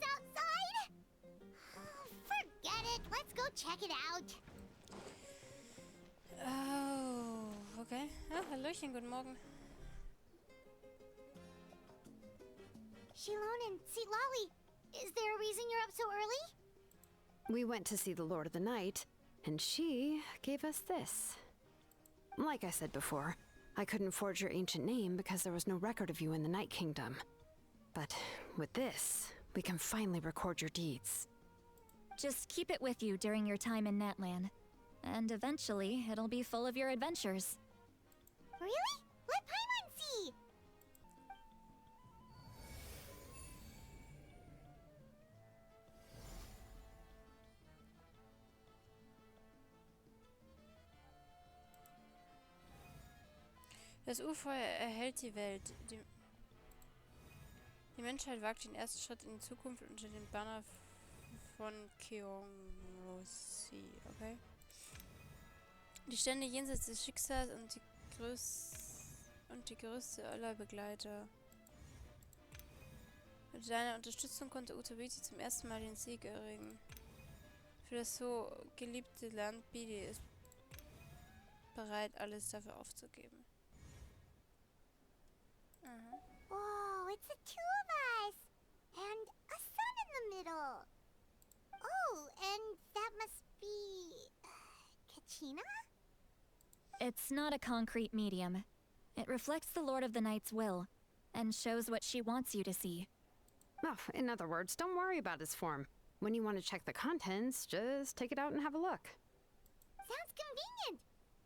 is outside? Forget it. Let's go check it out. Oh, okay. Ja, Hallöchen, guten Morgen. Shilon and Sitlali, is there a reason you're up so early? We went to see the Lord of the Night, and she gave us this. Like I said before, I couldn't forge your ancient name because there was no record of you in the Night Kingdom. But with this, we can finally record your deeds. Just keep it with you during your time in Natlan. And eventually, it'll be full of your adventures. Really? Let Paimon see! Das Urfeuer erhält die Welt. Die Menschheit wagt den ersten Schritt in die Zukunft unter dem Banner von Keongosi. Okay. Die Stände jenseits des Schicksals und die größte aller Begleiter. Mit deiner Unterstützung konnte Utabiti zum ersten Mal den Sieg erringen. Für das so geliebte Land Bidi ist bereit, alles dafür aufzugeben. Whoa, it's the two of us! And a sun in the middle! Oh, and that must be... Kachina? It's not a concrete medium. It reflects the Lord of the Night's will, and shows what she wants you to see. Oh, in other words, don't worry about his form. When you want to check the contents, just take it out and have a look. Sounds convenient!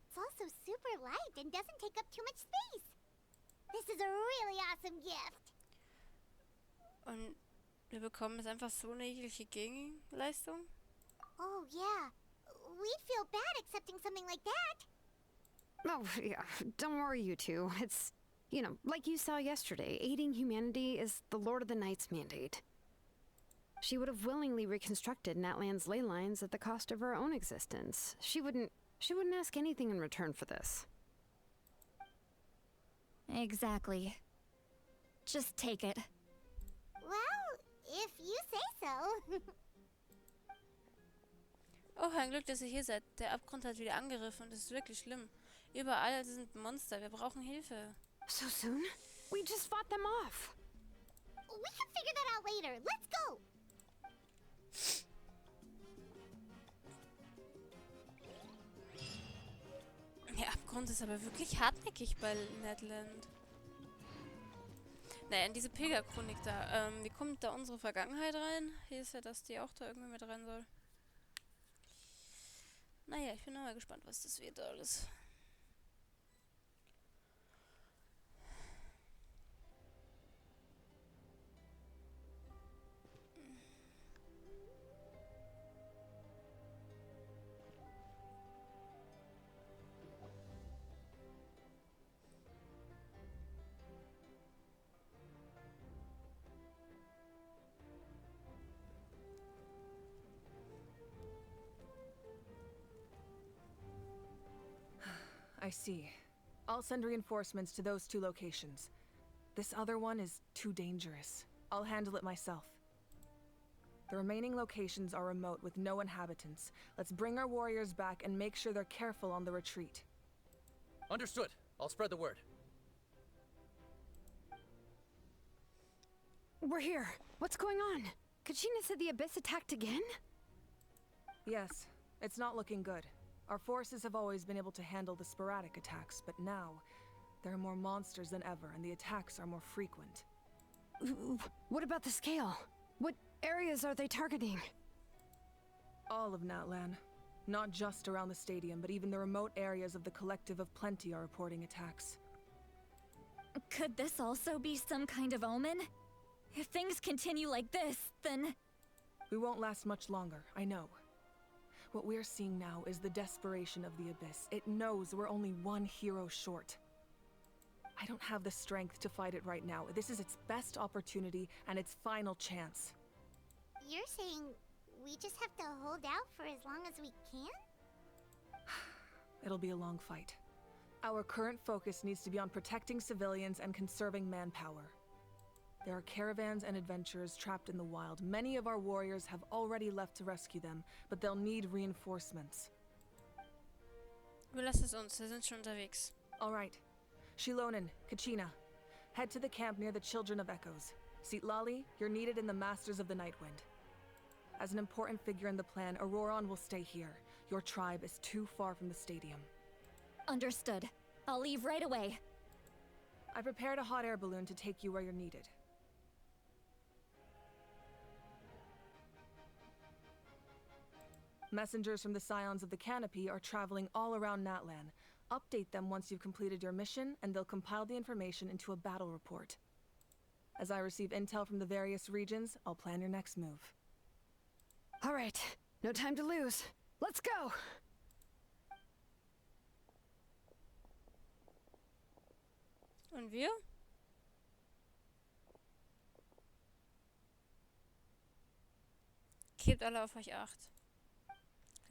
It's also super light and doesn't take up too much space. This is a really awesome gift. Und wir bekommen jetzt einfach so eine jegliche Gegenleistung? Oh, yeah. We'd feel bad accepting something like that. Oh, yeah, don't worry, you two. It's, you know, like you saw yesterday, aiding humanity is the Lord of the Night's mandate. She would have willingly reconstructed Natlan's ley lines at the cost of her own existence. She wouldn't ask anything in return for this. Exactly. Just take it. Well, if you say so. Oh, ein Glück, dass ihr hier seid. Der Abgrund hat wieder angegriffen und es ist wirklich schlimm. Überall sind Monster. Wir brauchen Hilfe. So soon? We just fought them off. We can figure that out later. Let's go! Der Abgrund ist aber wirklich hartnäckig bei Natland. Naja, in diese Pilgerchronik da. Wie kommt da unsere Vergangenheit rein? Hier ist ja, dass die auch da irgendwie mit rein soll. Naja, ich bin mal gespannt, was das wird alles. I see. I'll send reinforcements to those two locations. This other one is too dangerous. I'll handle it myself. The remaining locations are remote with no inhabitants. Let's bring our warriors back and make sure they're careful on the retreat. Understood. I'll spread the word. We're here. What's going on? Kachina said the Abyss attacked again? Yes, it's not looking good. Our forces have always been able to handle the sporadic attacks, but now there are more monsters than ever, and the attacks are more frequent. What about the scale? What areas are they targeting? All of Natlan. Not just around the stadium, but even the remote areas of the Collective of Plenty are reporting attacks. Could this also be some kind of omen? If things continue like this, then... We won't last much longer, I know. What we're seeing now is the desperation of the Abyss. It knows we're only one hero short. I don't have the strength to fight it right now. This is its best opportunity and its final chance. You're saying we just have to hold out for as long as we can? It'll be a long fight. Our current focus needs to be on protecting civilians and conserving manpower. There are caravans and adventurers trapped in the wild. Many of our warriors have already left to rescue them, but they'll need reinforcements. Überlass es uns, wir sind schon unterwegs. All right. Shilonen, Kachina. Head to the camp near the Children of Echoes. Lali, you're needed in the Masters of the Nightwind. As an important figure in the plan, Auroron will stay here. Your tribe is too far from the stadium. Understood. I'll leave right away. I prepared a hot air balloon to take you where you're needed. Messengers from the Scions of the Canopy are traveling all around Natlan. Update them once you've completed your mission, and they'll compile the information into a battle report. As I receive intel from the various regions, I'll plan your next move. All right, no time to lose. Let's go! Und wir? Gebt alle auf euch acht.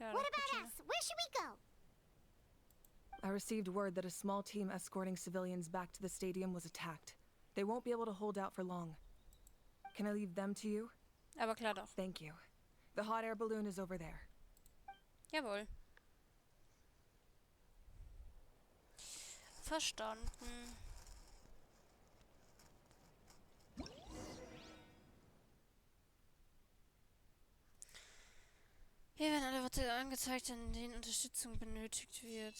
Ja, What das about geht us? Where should we go? I received word that a small team escorting civilians back to the stadium was attacked. They won't be able to hold out for long. Can I leave them to you? schon. Aber klar doch. Thank you. The hot air balloon is over there. Jawohl. Verstanden. Hier werden alle Worte angezeigt, an denen Unterstützung benötigt wird.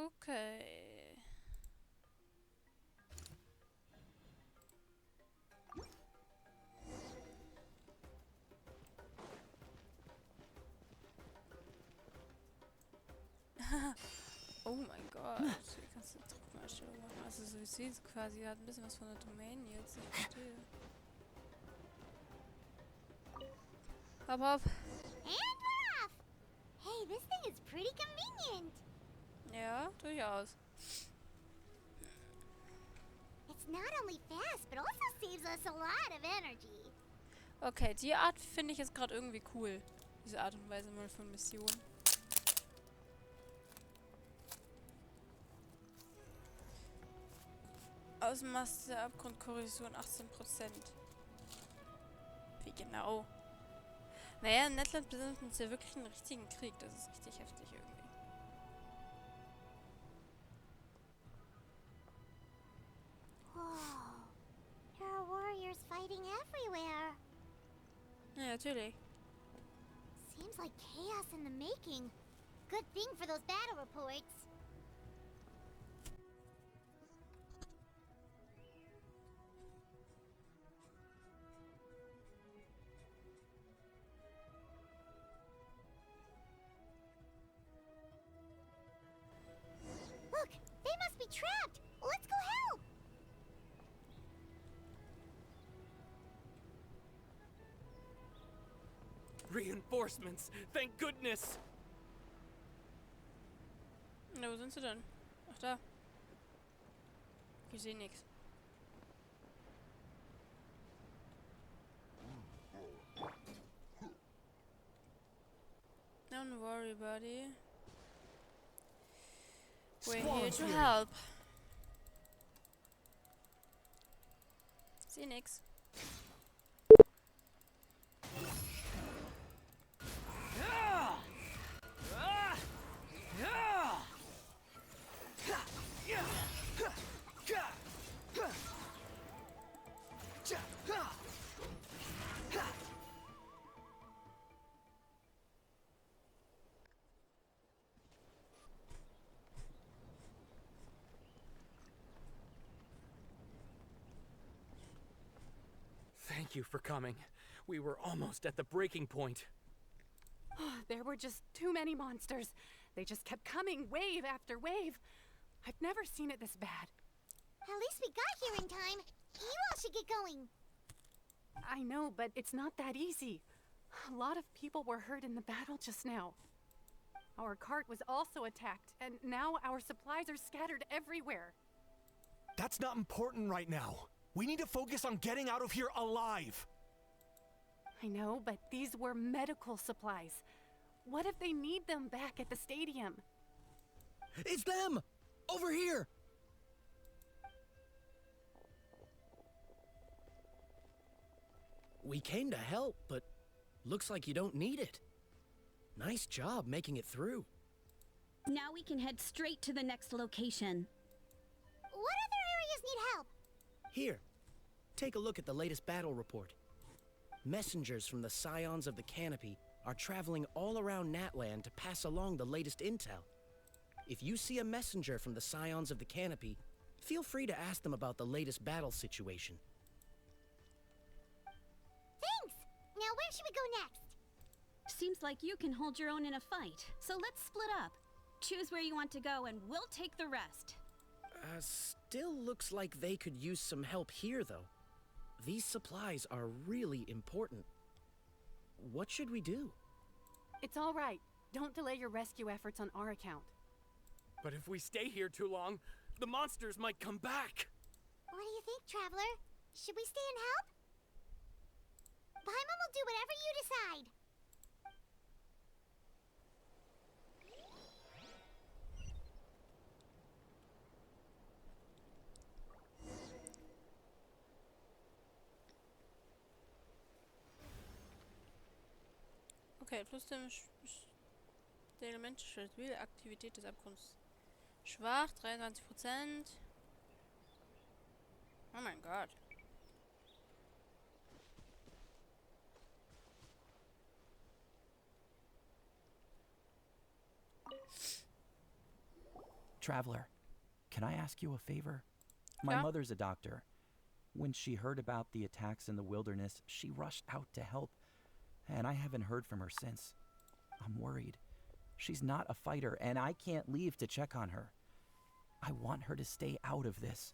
Okay. Oh mein Gott. Hier kannst du Truppeneinstellungen machen. Also so wie es sieht quasi, hat ein bisschen was von der Domain jetzt. Ich verstehe. Hopp, hopp. And we're off! Hey, this thing is pretty convenient. Ja, durchaus. It's not only fast, but also saves us a lot of energy. Okay, die Art finde ich jetzt gerade irgendwie cool. Diese Art und Weise mal von Mission. Ausmaß der Abgrundkorrosion 18%. Wie genau? Naja, in Lettland befinden wir uns ja wirklich einen richtigen Krieg. Das ist richtig heftig irgendwie. Whoa. There are warriors fighting everywhere. Ja, natürlich. Seems like chaos in the making. Good thing for those battle reports. Look, they must be trapped. Let's go help. Reinforcements! Thank goodness! Na, wo sind sie denn? Ach, da. Ich sehe nichts. Don't worry, buddy. We're here to help. Sehe nix. Thank you for coming. We were almost at the breaking point. There were just too many monsters. They just kept coming, wave after wave. I've never seen it this bad. At least we got here in time. You all should get going. I know, but it's not that easy. A lot of people were hurt in the battle just now. Our cart was also attacked, and now our supplies are scattered everywhere. That's not important right now. We need to focus on getting out of here alive. I know, but these were medical supplies. What if they need them back at the stadium? It's them! Over here! We came to help, but looks like you don't need it. Nice job making it through. Now we can head straight to the next location. What other areas need help? Here, take a look at the latest battle report. Messengers from the Scions of the Canopy are traveling all around Natland to pass along the latest intel. If you see a messenger from the Scions of the Canopy, feel free to ask them about the latest battle situation. Thanks! Now where should we go next? Seems like you can hold your own in a fight, so let's split up. Choose where you want to go and we'll take the rest. Still looks like they could use some help here, though. These supplies are really important. What should we do? It's all right. Don't delay your rescue efforts on our account. But if we stay here too long, the monsters might come back. What do you think, Traveler? Should we stay and help? Paimon will do whatever you decide. Okay, plus der elementische Aktivität des Abgrunds. Schwach, 23%. Oh mein Gott. Traveler, can I ask you a favor? My Yeah? mother's a doctor. When she heard about the attacks in the wilderness, she rushed out to help, and I haven't heard from her since. I'm worried. She's not a fighter, and I can't leave to check on her. I want her to stay out of this.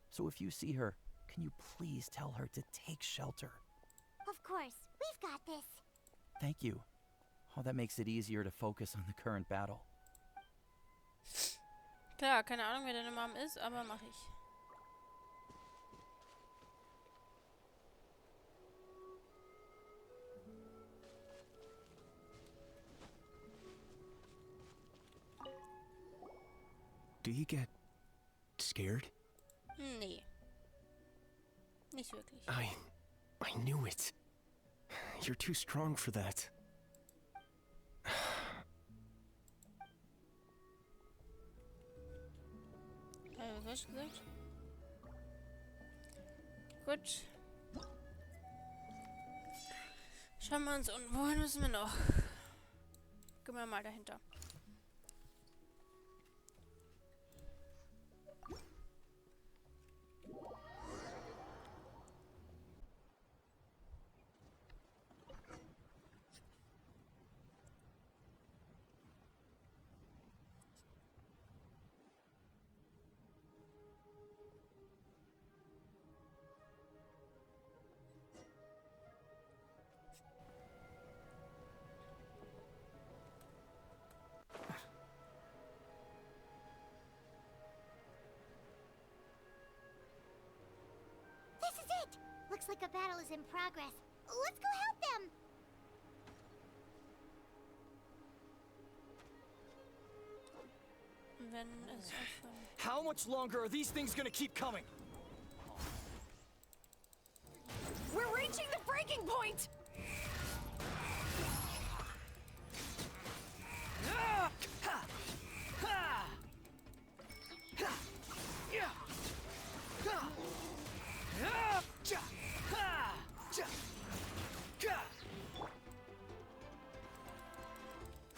So if you see her, can you please tell her to take shelter? Of course, we've got this. Thank you. Oh, that makes it easier to focus on the current battle. Klar, keine Ahnung, wer deine Mom ist, aber mach ich. Do you get scared? Nee. Nicht wirklich. I knew it. You're too strong for that. Was hast du gesagt? Gut. Schauen wir uns und wohin müssen wir noch? Gehen wir mal dahinter. This is it! Looks like a battle is in progress. Let's go help them! Wenn es aufhören. How much longer are these things gonna keep coming? We're reaching the breaking point!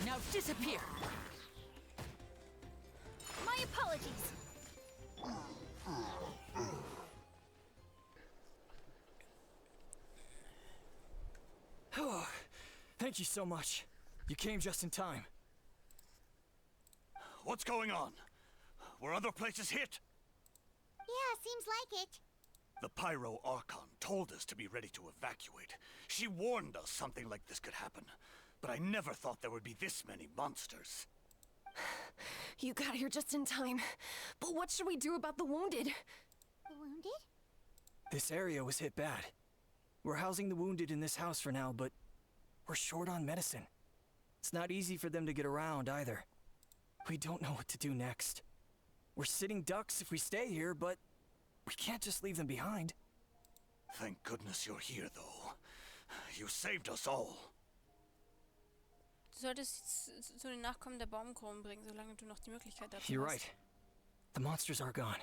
Now disappear! My apologies. Thank you so much. You came just in time. What's going on? Were other places hit? Yeah, seems like it. The Pyro Archon told us to be ready to evacuate. She warned us something like this could happen. But I never thought there would be this many monsters. You got here just in time. But what should we do about the wounded? The wounded? This area was hit bad. We're housing the wounded in this house for now, but we're short on medicine. It's not easy for them to get around either. We don't know what to do next. We're sitting ducks if we stay here, but we can't just leave them behind. Thank goodness you're here, though. You saved us all. Du solltest sie zu den Nachkommen der Baumkronen bringen, solange du noch die Möglichkeit dazu You're hast. right. The monsters are gone.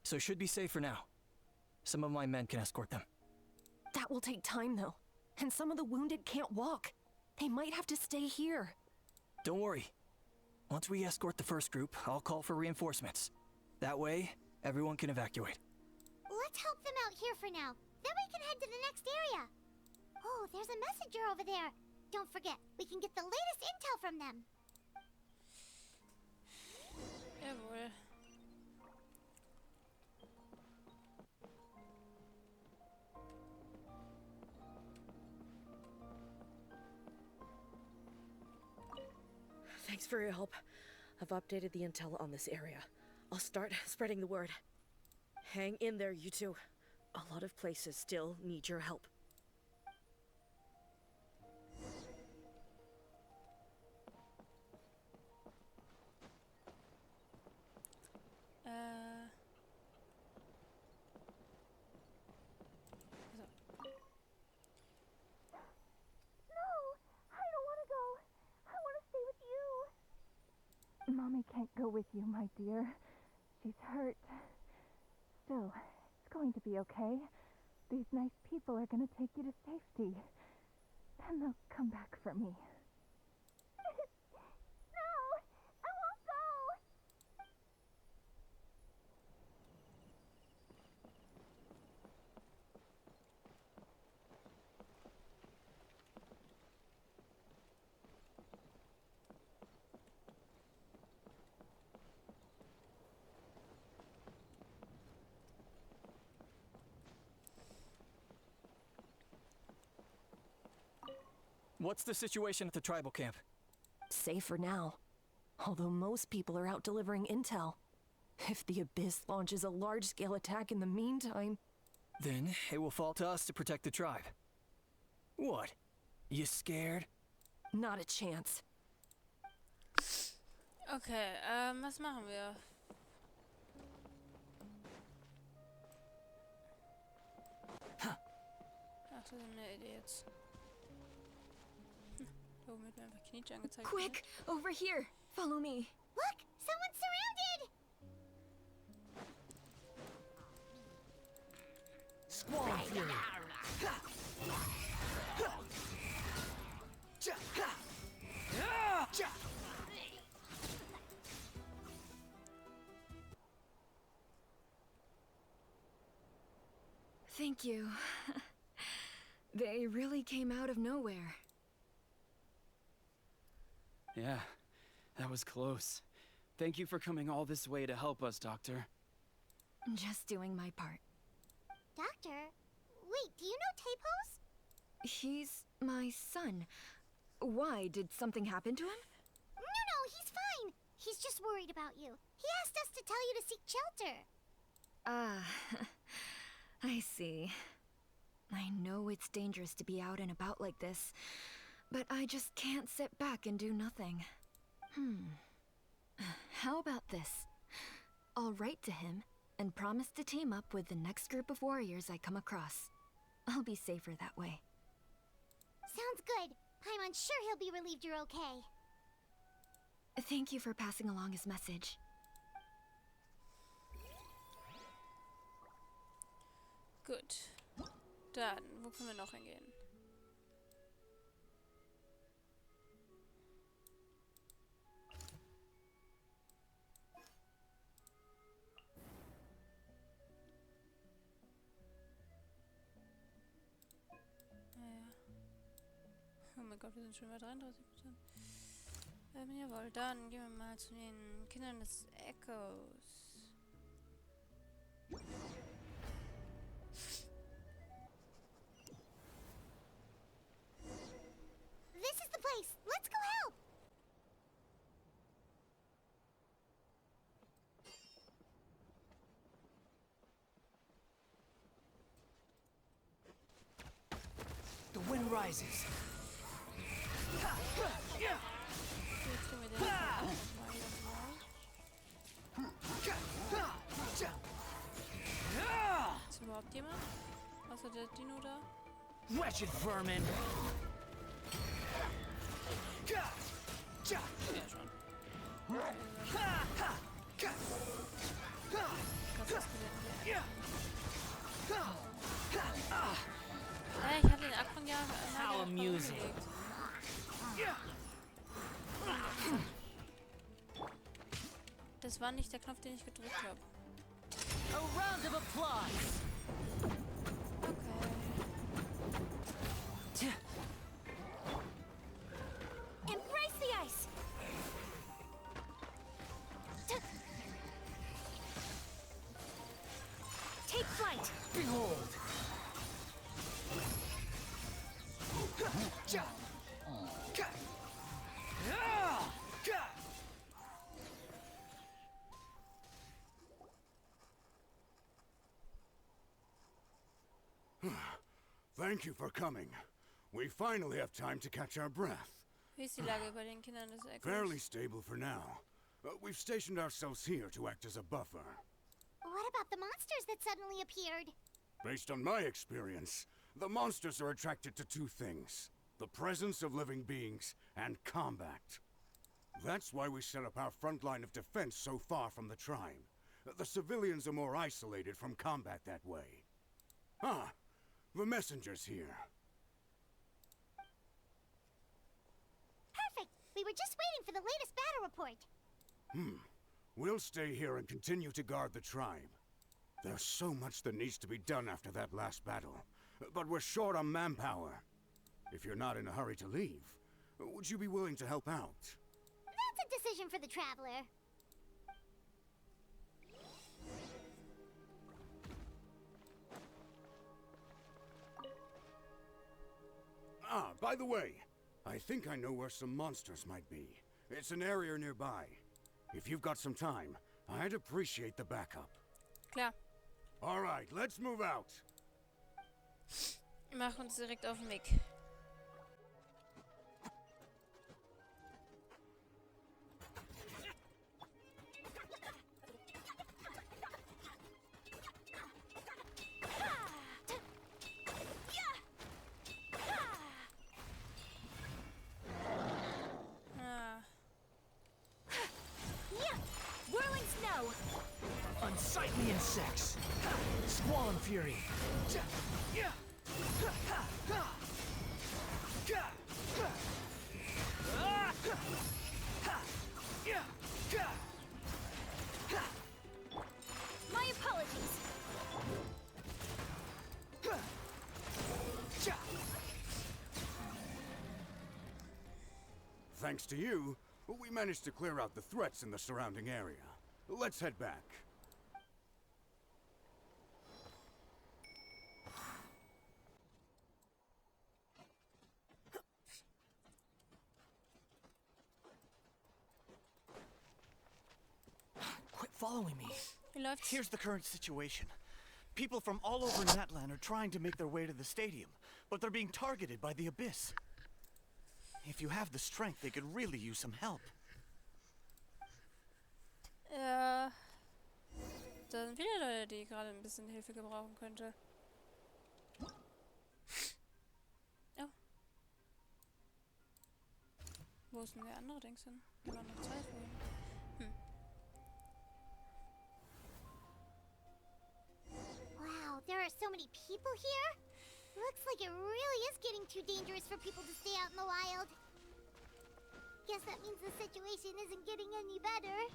So it should be safe for now. Some of my men can escort them. That will take time, though. And some of the wounded can't walk. They might have to stay here. Don't worry. Once we escort the first group, I'll call for reinforcements. That way, everyone can evacuate. Let's help them out here for now. Then we can head to the next area. Oh, there's a messenger over there. Don't forget, we can get the latest intel from them. Jawohl. Thanks for your help. I've updated the intel on this area. I'll start spreading the word. Hang in there, you two. A lot of places still need your help. Mommy can't go with you, my dear. She's hurt. Still, it's going to be okay. These nice people are going to take you to safety. Then they'll come back for me. No! I won't go! What's the situation at the tribal camp? Safe for now. Although most people are out delivering intel. If the Abyss launches a large-scale attack in the meantime... Then it will fall to us to protect the tribe. What? You scared? Not a chance. Okay, was machen wir? Ach, das ist eine Idee jetzt. Da oben wird mir einfach Knietsch angezeigt. Quick! Over here! Follow me! Look! Someone's surrounded! Squall Fury! Thank you. They really came out of nowhere. Yeah, that was close. Thank you for coming all this way to help us, Doctor. Just doing my part. Doctor? Wait, do you know Tapos? He's my son. Why? Did something happen to him? No, he's fine. He's just worried about you. He asked us to tell you to seek shelter. Ah, I see. I know it's dangerous to be out and about like this, but I just can't sit back and do nothing. How about this? I'll write to him and promise to team up with the next group of warriors I come across. I'll be safer that way. Sounds good. I'm unsure he'll be relieved you're okay. Thank you for passing along his message. Gut. Dann, wo können wir noch hingehen? Oh mein Gott, wir sind schon bei 33%. Jawohl, dann gehen wir mal zu den Kindern des Echos. This is the place. Let's go help. The wind rises. Ist überhaupt jemand? Außer der Dino da? Wretched vermin! Ich hatte den Anfang ja How amusing. Das war nicht der Knopf, den ich gedrückt habe. A round of applause. Embrace the ice! Take flight! Behold! Thank you for coming. We finally have time to catch our breath. Wie ist die Lage bei den Kindern des Eckos? Fairly stable for now. We've stationed ourselves here to act as a buffer. What about the monsters that suddenly appeared? Based on my experience, the monsters are attracted to two things: the presence of living beings and combat. That's why we set up our front line of defense so far from the tribe. The civilians are more isolated from combat that way. Ah, the messenger's here. Perfect! We were just waiting for the latest battle report. We'll stay here and continue to guard the tribe. There's so much that needs to be done after that last battle, but we're short on manpower. If you're not in a hurry to leave, would you be willing to help out? That's a decision for the traveler. Ah, by the way, I think I know where some monsters might be. It's an area nearby. If you've got some time, I'd appreciate the backup. Klar. All right, let's move out. Wir machen uns direkt auf den Weg. Whirling snow! Unsightly insects! Squall and fury! My apologies! Thanks to you, we managed to clear out the threats in the surrounding area. Let's head back. Quit following me. Wie läuft's? Here's the current situation. People from all over Natlan are trying to make their way to the stadium, but they're being targeted by the Abyss. If you have the strength, they could really use some help. Ja. Da sind wieder Leute, die gerade ein bisschen Hilfe gebrauchen könnte. Oh. Wo ist denn der andere Dings hin? Da waren noch zwei vorhin. Wow, there are so many people here? Looks like it really is getting too dangerous for people to stay out in the wild. Guess that means the situation isn't getting any better.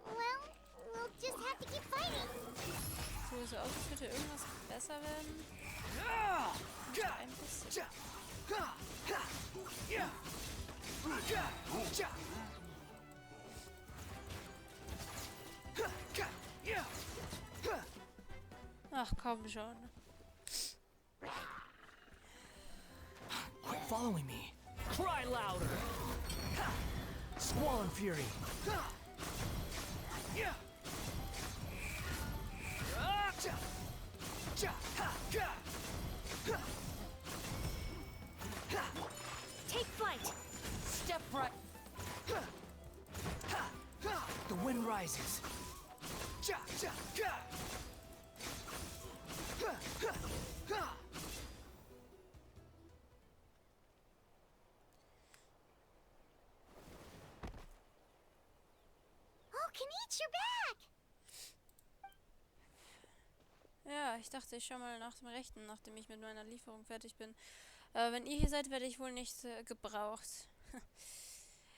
Well, we'll just have to keep fighting. So, so aus, als würde irgendwas besser werden. Ein bisschen. Ach, komm schon. Quit following me. Cry louder. Squall and fury. Take flight. Step right. The wind rises. Kanich, you're back! Ja, ich dachte, ich schau mal nach dem Rechten, nachdem ich mit meiner Lieferung fertig bin. Aber wenn ihr hier seid, werde ich wohl nicht gebraucht.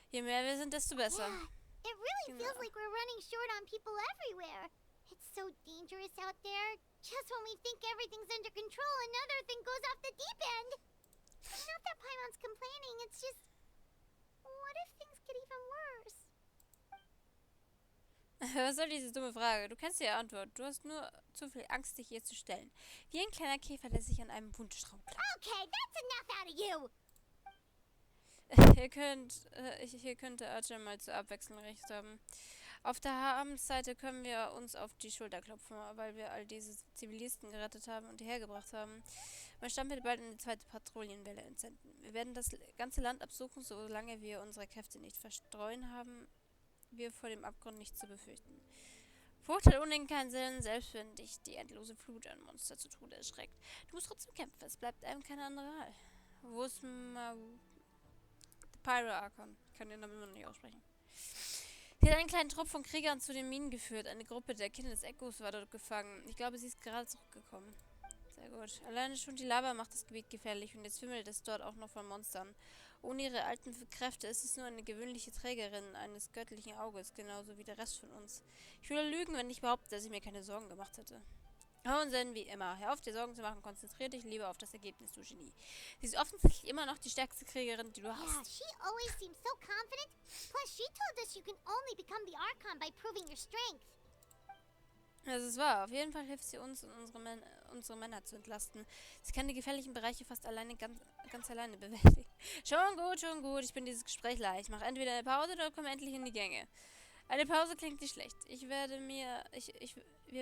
Je mehr wir sind, desto besser. Yeah, it really feels like we're running short on people everywhere. It's so dangerous out there. Just when we think everything's under control, another thing goes off the deep end. Not that Paimon's complaining, it's just... What if things get even worse? Was soll diese dumme Frage? Du kennst die Antwort. Du hast nur zu viel Angst, dich ihr zu stellen. Wie ein kleiner Käfer, der sich an einem Wunderstrauch klammert. Okay, that's enough out of you! Hier könnte Archer mal zur Abwechslung recht haben. Auf der Habenseite können wir uns auf die Schulter klopfen, weil wir all diese Zivilisten gerettet haben und hierher gebracht haben. Mein Stamm wird bald eine zweite Patrouillenwelle entsenden. Wir werden das ganze Land absuchen, solange wir unsere Kräfte nicht verstreuen, haben wir vor dem Abgrund nichts zu befürchten. Furcht hat ohnehin keinen Sinn, selbst wenn dich die endlose Flut an Monster zu Tode erschreckt. Du musst trotzdem kämpfen, es bleibt einem keine andere Wahl. Wo ist Pyro-Archon? Ich kann den Namen immer noch nicht aussprechen. Sie hat einen kleinen Trupp von Kriegern zu den Minen geführt. Eine Gruppe der Kinder des Echos war dort gefangen. Ich glaube, sie ist gerade zurückgekommen. Sehr gut. Alleine schon die Lava macht das Gebiet gefährlich und jetzt wimmelt es dort auch noch von Monstern. Ohne ihre alten Kräfte ist es nur eine gewöhnliche Trägerin eines göttlichen Auges, genauso wie der Rest von uns. Ich würde lügen, wenn ich behaupte, dass ich mir keine Sorgen gemacht hätte. Und dann wie immer. Hör auf, dir Sorgen zu machen. Konzentrier dich lieber auf das Ergebnis, du Genie. Sie ist offensichtlich immer noch die stärkste Kriegerin, die du hast. Yeah, she always seems so confident. Plus, she told us you can only become the Archon by proving your strength. Das ist wahr. Auf jeden Fall hilft sie uns, unsere Männer zu entlasten. Sie kann die gefährlichen Bereiche fast alleine ganz alleine bewältigen. Schon gut. Ich bin dieses Gespräch leid. Ich mache entweder eine Pause oder komme endlich in die Gänge. Eine Pause klingt nicht schlecht. Wir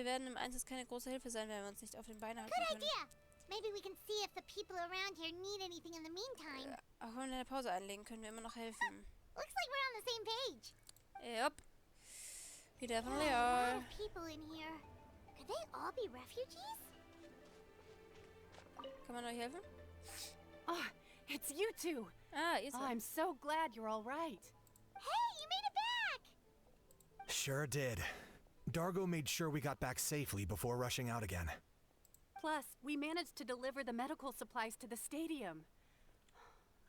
werden im Einsatz keine große Hilfe sein, wenn wir uns nicht auf den Beinen halten können. Good idea. Maybe we can see if the people around here need anything in the meantime. Auch wenn wir eine Pause einlegen, können wir immer noch helfen. Looks like we're on the same page. Jupp. We definitely A are. lot of people in here. Could they all be refugees? Kann man euch helfen? Oh, it's you two. Ah, ihr Oh, zwei. I'm so glad you're all right. Hey, you made it back! Sure did. Dargo made sure we got back safely before rushing out again. Plus, we managed to deliver the medical supplies to the stadium.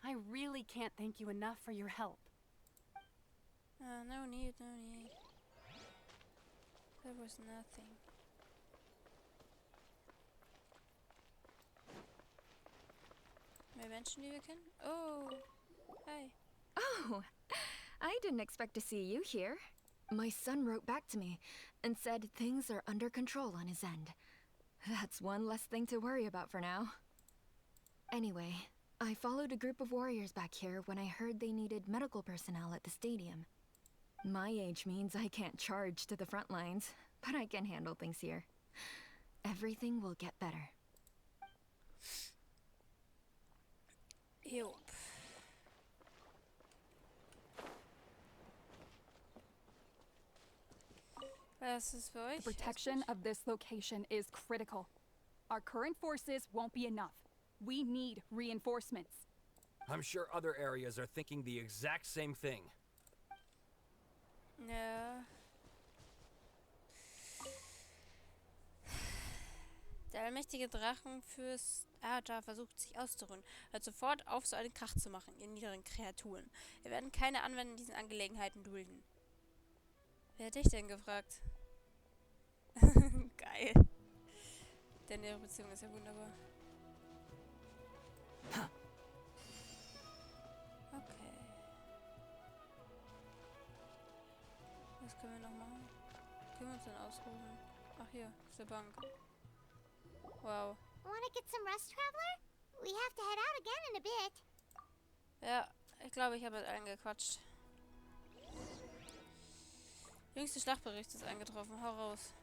I really can't thank you enough for your help. No need. There was nothing. Mehr Menschen, die wir kennen? Oh, hi. Oh, I didn't expect to see you here. My son wrote back to me and said things are under control on his end. That's one less thing to worry about for now. Anyway, I followed a group of warriors back here when I heard they needed medical personnel at the stadium. My age means I can't charge to the front lines, but I can handle things here. Everything will get better. Jo. Was ist für euch? The protection of this location is critical. Our current forces won't be enough. We need reinforcements. I'm sure other areas are thinking the exact same thing. Ja. Der allmächtige Drachenfürst Aja versucht sich auszuruhen, hört sofort auf, so einen Krach zu machen, ihr niederen Kreaturen. Wir werden keine Anwendung in diesen Angelegenheiten dulden. Wer hat dich denn gefragt? Geil. Denn ihre Beziehung ist ja wunderbar. Okay. Was können wir noch machen? Können wir uns denn ausruhen? Ach hier, auf der Bank. Wow. Wanna get some rest, Traveler? We have to head out again in a bit. Ja, ich glaube, ich habe mit allen gequatscht. Jüngste Schlachtbericht ist eingetroffen. Hau raus.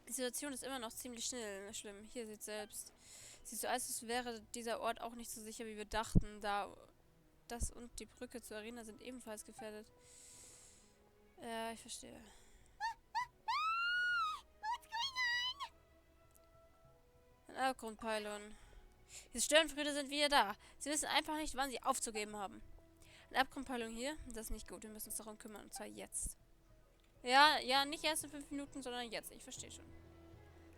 Die Situation ist immer noch ziemlich schlimm. Hier seht selbst. Sieht so aus, als wäre dieser Ort auch nicht so sicher, wie wir dachten. Da das und die Brücke zur Arena sind ebenfalls gefährdet. Ja, ich verstehe. Ein Abgrundpylon. Diese Störenfrüde sind wieder da. Sie wissen einfach nicht, wann sie aufzugeben haben. Eine Abkompeilung hier. Das ist nicht gut. Wir müssen uns darum kümmern. Und zwar jetzt. Ja, ja, nicht erst in 5 Minuten, sondern jetzt. Ich verstehe schon.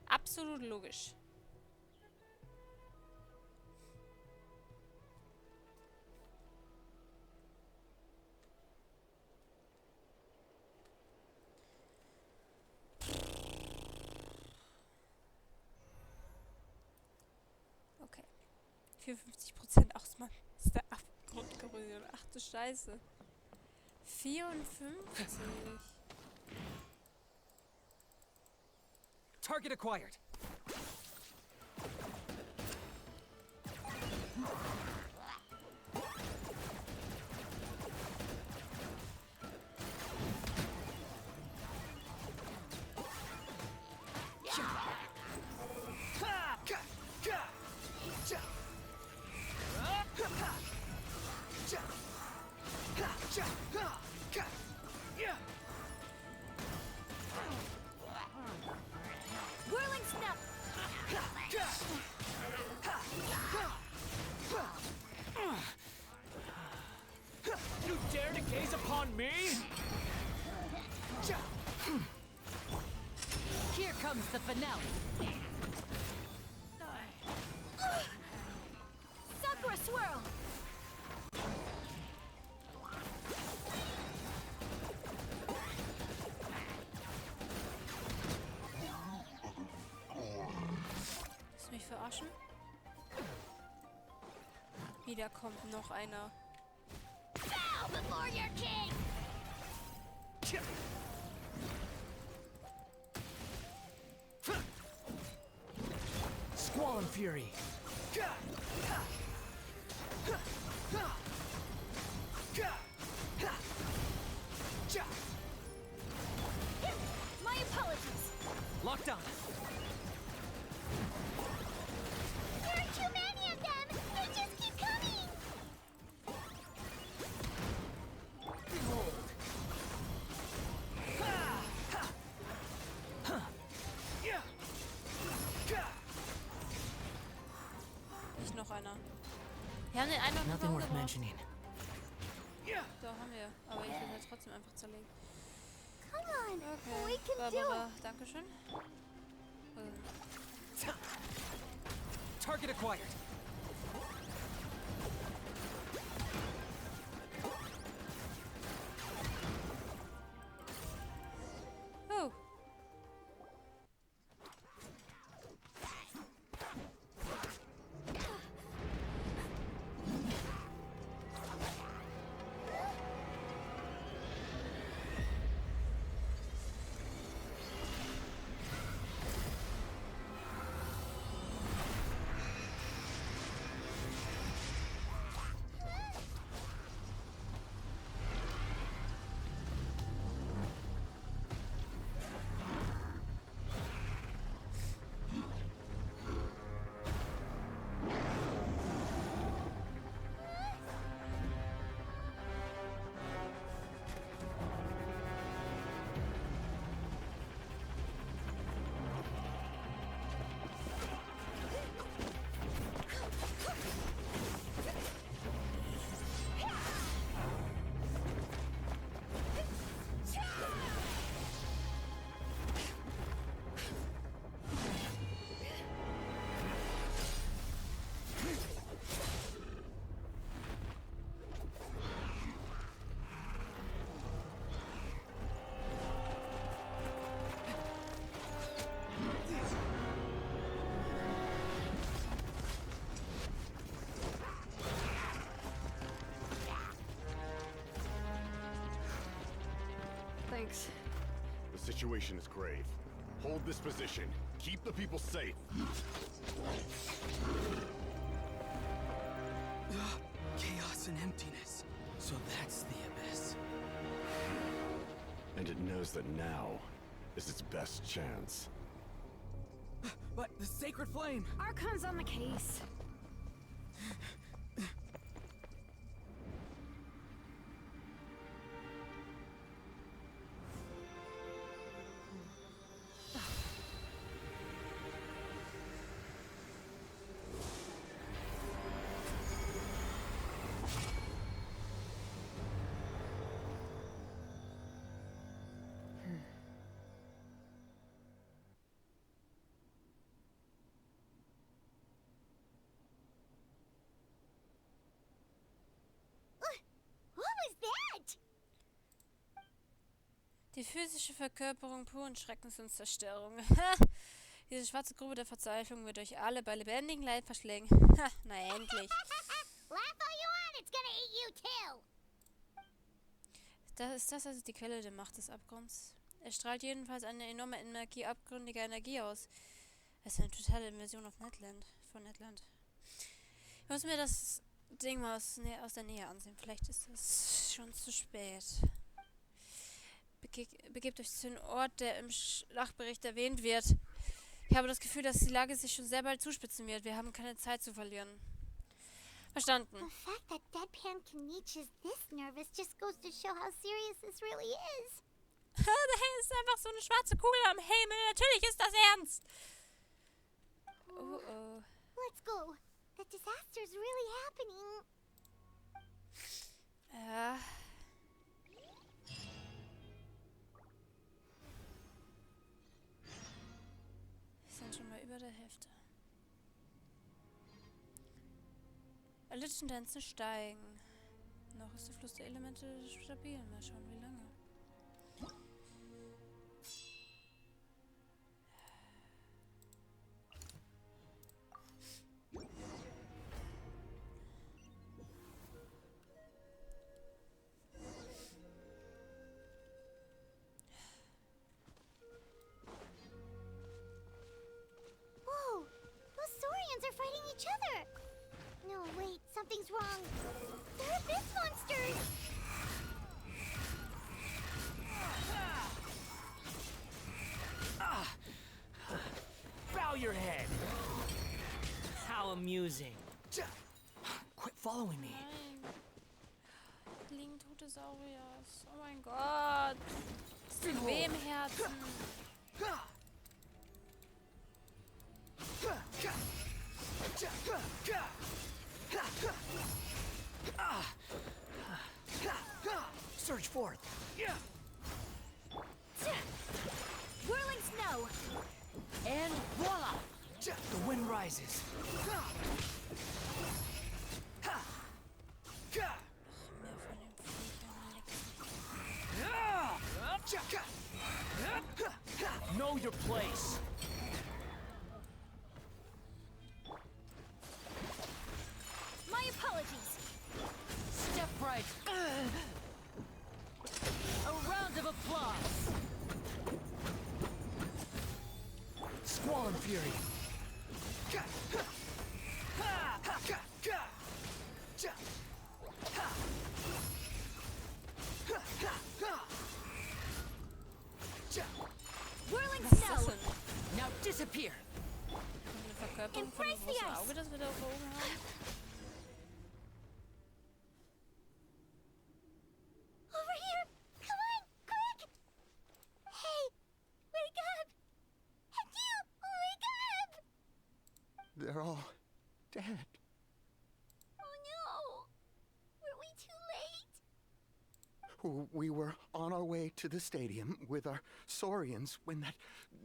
Absolut logisch. Okay. 54% Ausmann. Ist der Abgrund gerührt. Ach du Scheiße. 54. Target acquired. Whirling snap! You dare to gaze upon me? Here comes the finale. Sakura swirl! Willst du mich verarschen? Wieder kommt noch einer. Bow before your king! Squall and Fury. My apologies! Locked on. There are too many of them! They just keep coming! Behold. Nicht noch einer. Wir haben den einen noch nicht Nothing worth umgebracht. mentioning. Doch, haben wir. Aber ich will halt trotzdem einfach zerlegen. Come on! Okay. We can do Barbara, it! Dankeschön. Target acquired. Oh. Thanks. The situation is grave. Hold this position. Keep the people safe. Chaos and emptiness. So that's the abyss. And it knows that now is its best chance. But the sacred flame! Archon's on the case. is that? Die physische Verkörperung puren Schreckens und Zerstörung. Diese schwarze Grube der Verzweiflung wird euch alle bei lebendigem Leid verschlingen. Ha, na endlich. Laugh all you want, it's gonna eat you too. Ist das also die Quelle der Macht des Abgrunds? Er strahlt jedenfalls eine enorme Energie abgründiger Energie aus. Es ist eine totale Invasion auf von Netland. Ich muss mir das Ding mal aus der Nähe ansehen. Vielleicht ist es schon zu spät. Begebt euch zu dem Ort, der im Schlachtbericht erwähnt wird. Ich habe das Gefühl, dass die Lage sich schon sehr bald zuspitzen wird. Wir haben keine Zeit zu verlieren. Verstanden. The fact that Deadpan Kenichi is this nervous just goes to show how serious this really is. Da ist einfach so eine schwarze Kugel am Himmel. Natürlich ist das ernst. Oh. Let's go. The disaster's really happening. Ja. Wir sind schon mal über der Hälfte. Erlittendenzen steigen. Noch ist der Fluss der Elemente stabil. Mal schauen, wie lange. Whoa! Those Saurians are fighting each other! No, wait, something's wrong. They're abyss monsters! Bow your head. How amusing. Quit following me. Nein. Liegen tote Sauriers. Oh mein Gott. Das tut weh im Herzen. Surge forth. Whirling snow. And voila! The wind rises. Know your place. My apologies. Step right. A round of applause. Squall and fury. Whirling Was ist das snow. denn? Now disappear. Eine Verkörperung von dem Embrace the großen ice. Auge, das wir da oben haben? Over here! Come on, quick! Hey, wake up! And you, wake up! They're all dead. Oh no! Were we too late? We were on our way to the stadium with our saurians when that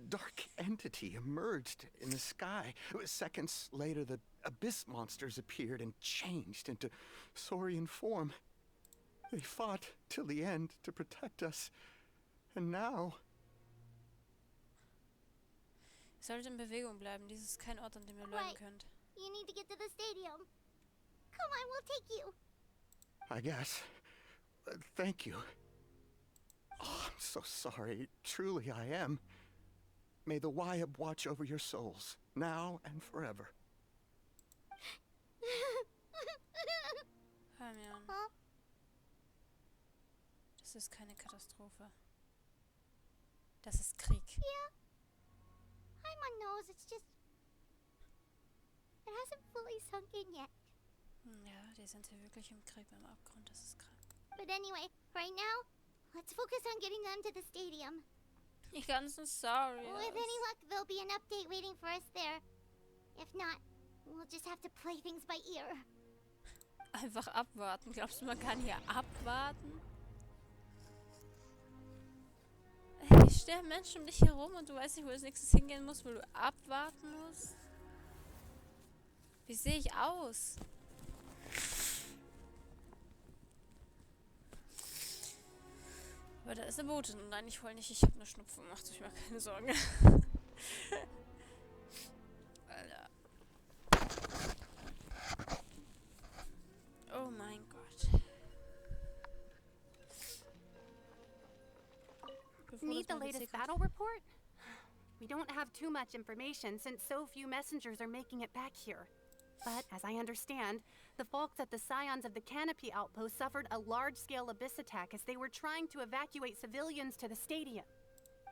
dark entity emerged in the sky. Seconds later, the abyss monsters appeared and changed into saurian form. They fought till the end to protect us. And now... Ihr solltet in Bewegung bleiben. Dies ist kein Ort, an dem ihr bleiben Right. könnt. You need to get to the stadium. Come on, we'll take you. I guess. Thank you. Oh, I'm so sorry. Truly, I am. May the Wyab watch over your souls, now and forever. Hör mir an. Huh? Das ist keine Katastrophe. Das ist Krieg. Yeah. Paimon knows, it's just... It hasn't fully sunk in yet. Ja, die sind hier wirklich im Krieg beim Abgrund. Das ist krank. But anyway, right now, let's focus on getting them to the stadium. Die ganzen Sauriers. With any luck, there'll be an update waiting for us there. If not, we'll just have to play things by ear. Einfach abwarten. Glaubst du, man kann hier abwarten? Hey, sterben Menschen um dich herum und du weißt nicht, wo du als nächstes hingehen musst, wo du abwarten musst? Wie sehe ich aus? Aber da ist eine Botin. Nein, ich heul nicht. Ich habe eine Schnupfen. Macht euch mal keine Sorgen. Alter. Oh mein Gott. Need the latest battle report? We don't have too much information since so few messengers are making it back here. But, as I understand, the folks at the Scions of the Canopy outpost suffered a large-scale abyss attack as they were trying to evacuate civilians to the stadium.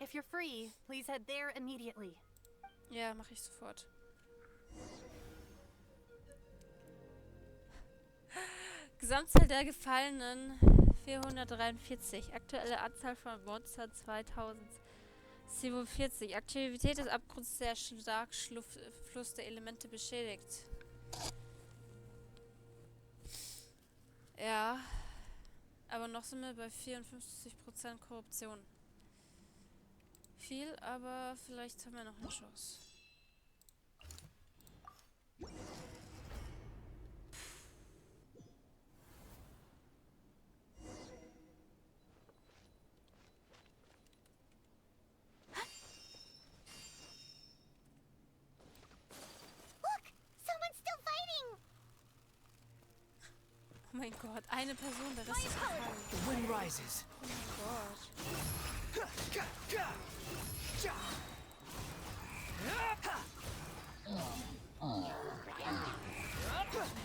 If you're free, please head there immediately. Ja, mache ich sofort. Gesamtzahl der Gefallenen 443. Aktuelle Anzahl von Monstern 2047. Aktivität des Abgrunds sehr stark. Fluss der Elemente beschädigt. Ja. Aber noch sind wir bei 54% Korruption. Viel, aber vielleicht haben wir noch eine Chance. Oh mein Gott, eine Person, der Rest ist gefallen. The wind rises. Oh mein Gott.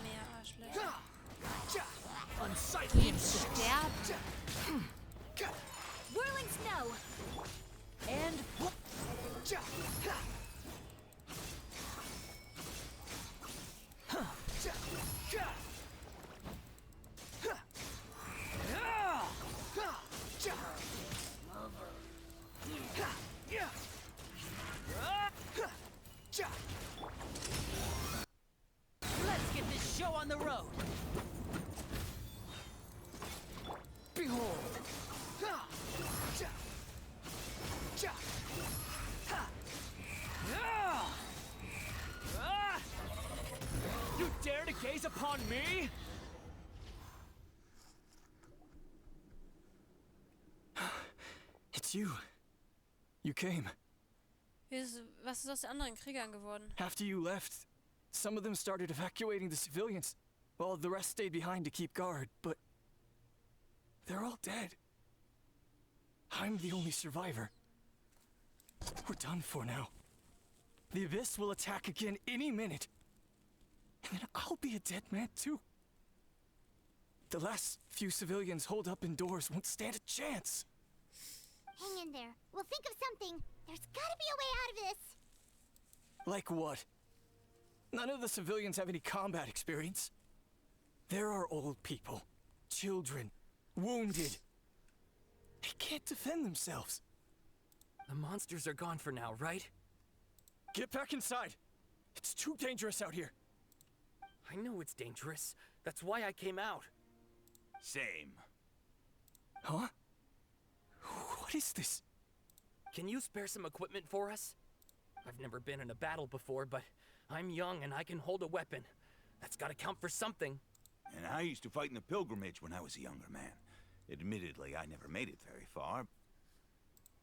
Mehr Arschlöcher. Unsightly Sterben. Whirling snow. And let's get this show on the road. Behold. You dare to gaze upon me? It's you. You came. Was ist aus den anderen Kriegern geworden? After you left, some of them started evacuating the civilians, while the rest stayed behind to keep guard, but they're all dead. I'm the only survivor. We're done for now. The Abyss will attack again any minute. And then I'll be a dead man too. The last few civilians holed up indoors won't stand a chance. Hang in there. We'll think of something. There's gotta be a way out of this. Like what? None of the civilians have any combat experience. There are old people, children, wounded. They can't defend themselves. The monsters are gone for now, right? Get back inside. It's too dangerous out here. I know it's dangerous. That's why I came out. Same. Huh? What is this? Can you spare some equipment for us? I've never been in a battle before, but I'm young and I can hold a weapon. That's gotta count for something. And I used to fight in the pilgrimage when I was a younger man. Admittedly, I never made it very far.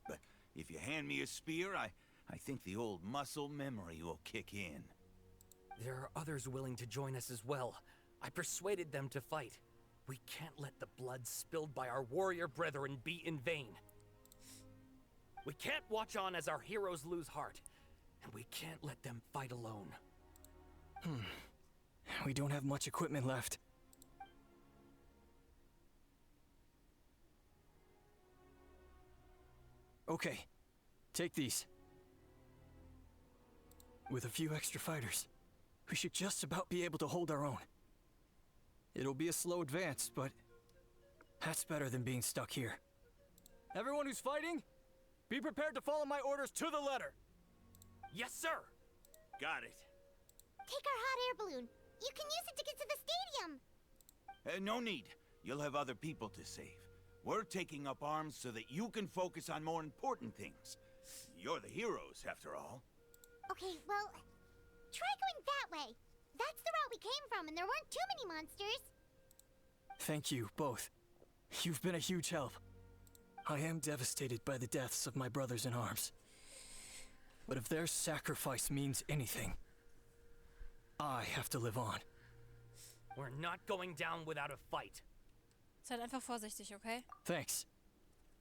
But if you hand me a spear, I think the old muscle memory will kick in. There are others willing to join us as well. I persuaded them to fight. We can't let the blood spilled by our warrior brethren be in vain. We can't watch on as our heroes lose heart. And we can't let them fight alone. We don't have much equipment left. Okay, take these. With a few extra fighters, we should just about be able to hold our own. It'll be a slow advance, but that's better than being stuck here. Everyone who's fighting, be prepared to follow my orders to the letter. Yes, sir! Got it. Take our hot air balloon. You can use it to get to the stadium. No need. You'll have other people to save. We're taking up arms so that you can focus on more important things. You're the heroes, after all. Okay, well, try going that way. That's the route we came from, and there weren't too many monsters. Thank you, both. You've been a huge help. I am devastated by the deaths of my brothers in arms. But if their sacrifice means anything, I have to live on. We're not going down without a fight. Seid einfach vorsichtig, okay? Thanks.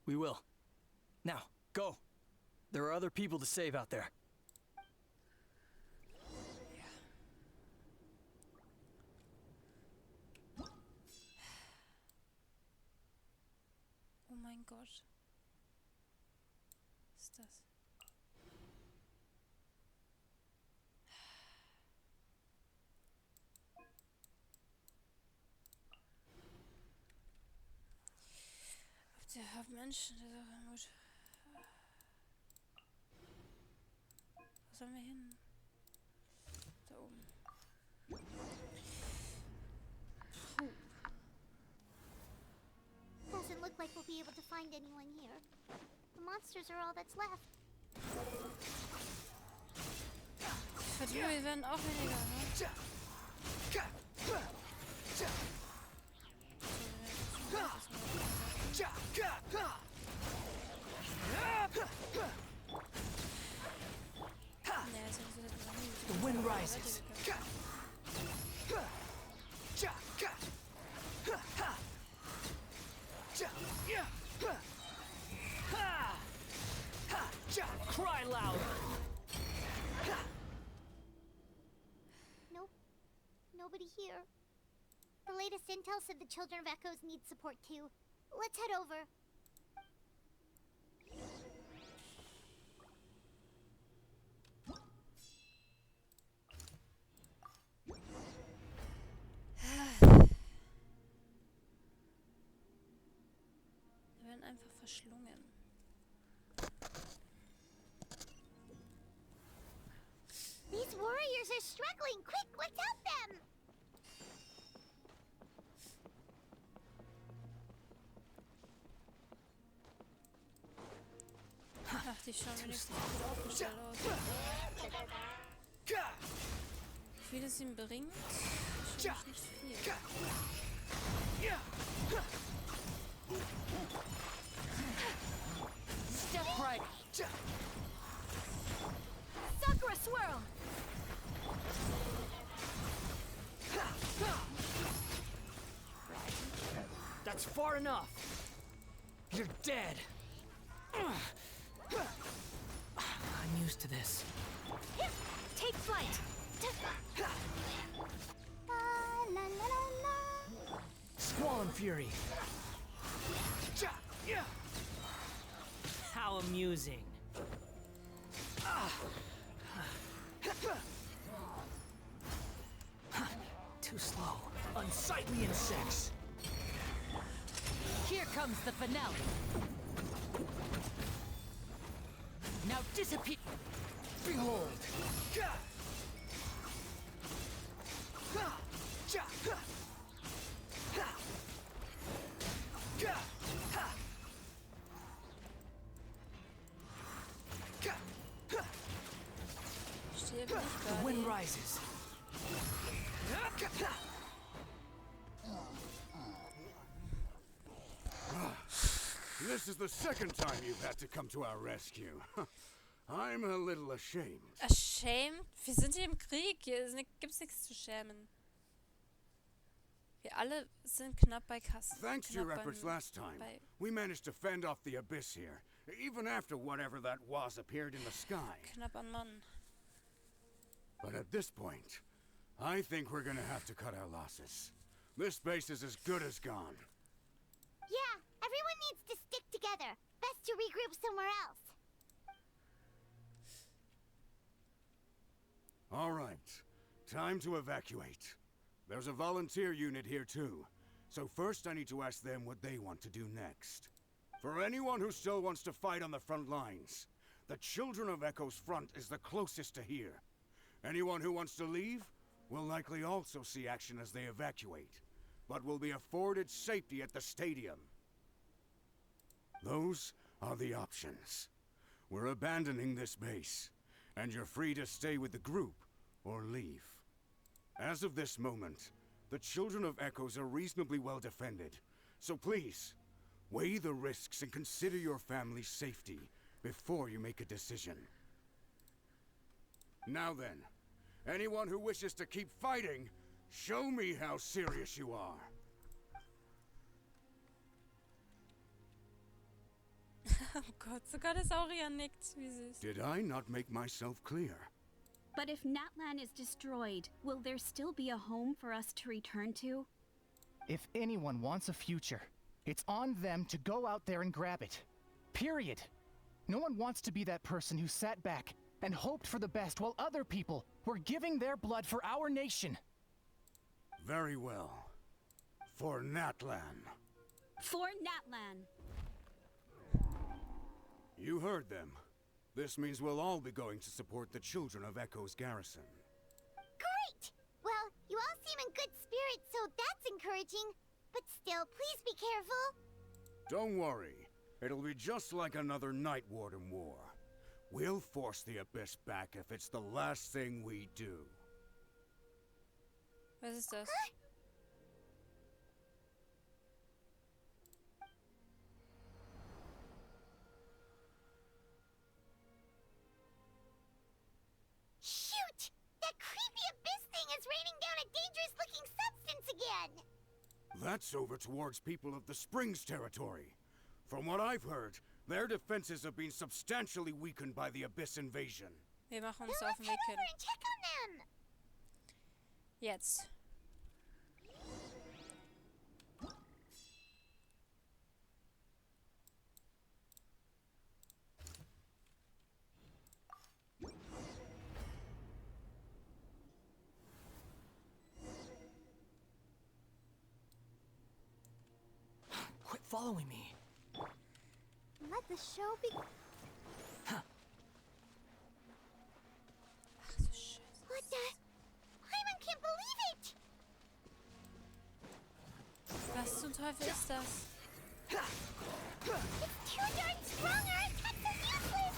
We will. Now, go. There are other people to save out there. Oh mein Gott. Was ist das? Auf der Menschen, das ist auch gut. Wo sollen wir hin? Da oben. Puh. Doesn't look like we'll be able to find anyone here. The monsters are all that's left. Verdammt, wir werden auch weniger, ne? The wind rises. Cry louder. Nope. Nobody here. The latest intel said the Children of Echoes need support too. Let's head over. Wir werden einfach verschlungen. These warriors are struggling. Quick, let's help them. Ach, die schauen wenigstens gut aufgestellt aus. Wie viel es ihm bringt? Wahrscheinlich nicht viel. Step right. Sakura swirl. That's far enough. You're dead. I'm used to this. Take flight. La la la la. Squall Fury. How amusing. Too slow. Unsightly insects. Here comes the finale. Now disappear. Behold. The wind rises. This is the second time you've had to come to our rescue. I'm a little ashamed. Ashamed? Wir sind hier im Krieg. Hier gibt's nichts zu schämen. Wir alle sind knapp bei Kassen. Thanks to your efforts last time, we managed to fend off the abyss here, even after whatever that was appeared in the sky. Knapp an Mann. But at this point, I think we're gonna have to cut our losses. This base is as good as gone. Yeah, everyone needs to stick together. Best to regroup somewhere else. All right, time to evacuate. There's a volunteer unit here too, so first I need to ask them what they want to do next. For anyone who still wants to fight on the front lines, the Children of Echo's front is the closest to here. Anyone who wants to leave will likely also see action as they evacuate, but will be afforded safety at the stadium. Those are the options. We're abandoning this base, and you're free to stay with the group or leave. As of this moment, the Children of Echoes are reasonably well defended, so please, Weigh the risks and consider your family's safety before you make a decision. Now then, anyone who wishes to keep fighting, show me how serious you are. Oh Gott, sogar der Saurier nickt. Wie süß. Did I not make myself clear? But if Natlan is destroyed, will there still be a home for us to return to? If anyone wants a future, it's on them to go out there and grab it. Period. No one wants to be that person who sat back and hoped for the best while other people were giving their blood for our nation. Very well. For Natlan. For Natlan. You heard them. This means we'll all be going to support the children of Echo's garrison. Great! Well, you all seem in good spirits, so that's encouraging. But still, please be careful. Don't worry. It'll be just like another Night Warden war. We'll force the Abyss back if it's the last thing we do. Was ist das? Shoot! That creepy Abyss thing is raining down a dangerous-looking substance again! That's over towards people of the Springs territory. From what I've heard, their defenses have been substantially weakened by the Abyss invasion. Wir machen uns Then auf let's den head Weg over hin. and check on them! Jetzt. Quit following me. Let the show be... What the... Paimon can't believe it! Was zum Teufel ist das? It's too darn strong, our attacks are useless!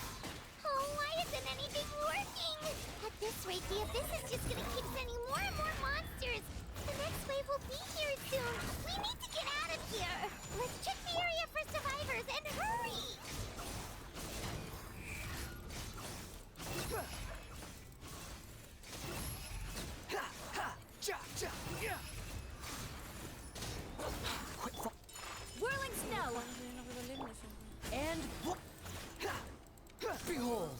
Oh, why isn't anything working? At this rate, the Abyss is just gonna keep sending more and more monsters. The next wave will be here soon. We need to get out of here. Let's check the area for survivors and hurry! Whirling snow! And behold!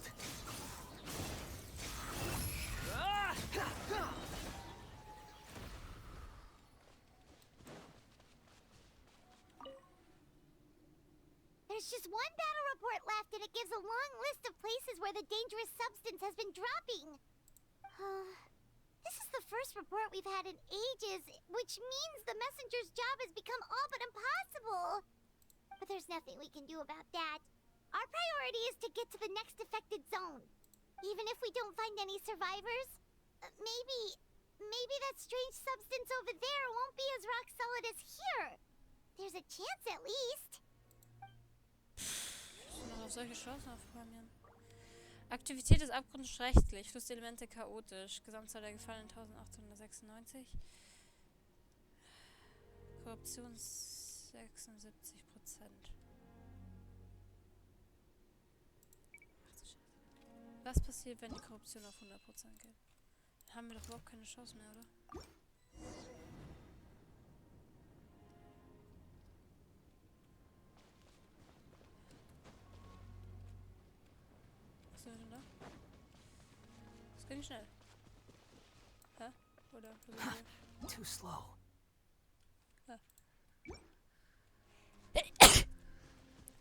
There's just one battle report left, and it gives a long list of places where the dangerous substance has been dropping. This is the first report we've had in ages, which means the messenger's job has become all but impossible. But there's nothing we can do about that. Our priority is to get to the next affected zone. Even if we don't find any survivors, maybe that strange substance over there won't be as rock solid as here. There's a chance at least. Noch auf solche Chancen aufprogrammieren. Aktivität des Abgrunds schlechtlich, Flusselemente chaotisch, Gesamtzahl der Gefallenen 1896, Korruption 76%. Was passiert, wenn die Korruption auf 100% geht? Dann haben wir doch überhaupt keine Chance mehr, oder? Was sind wir denn da? Das ging schnell. Hä? Oder? Too slow.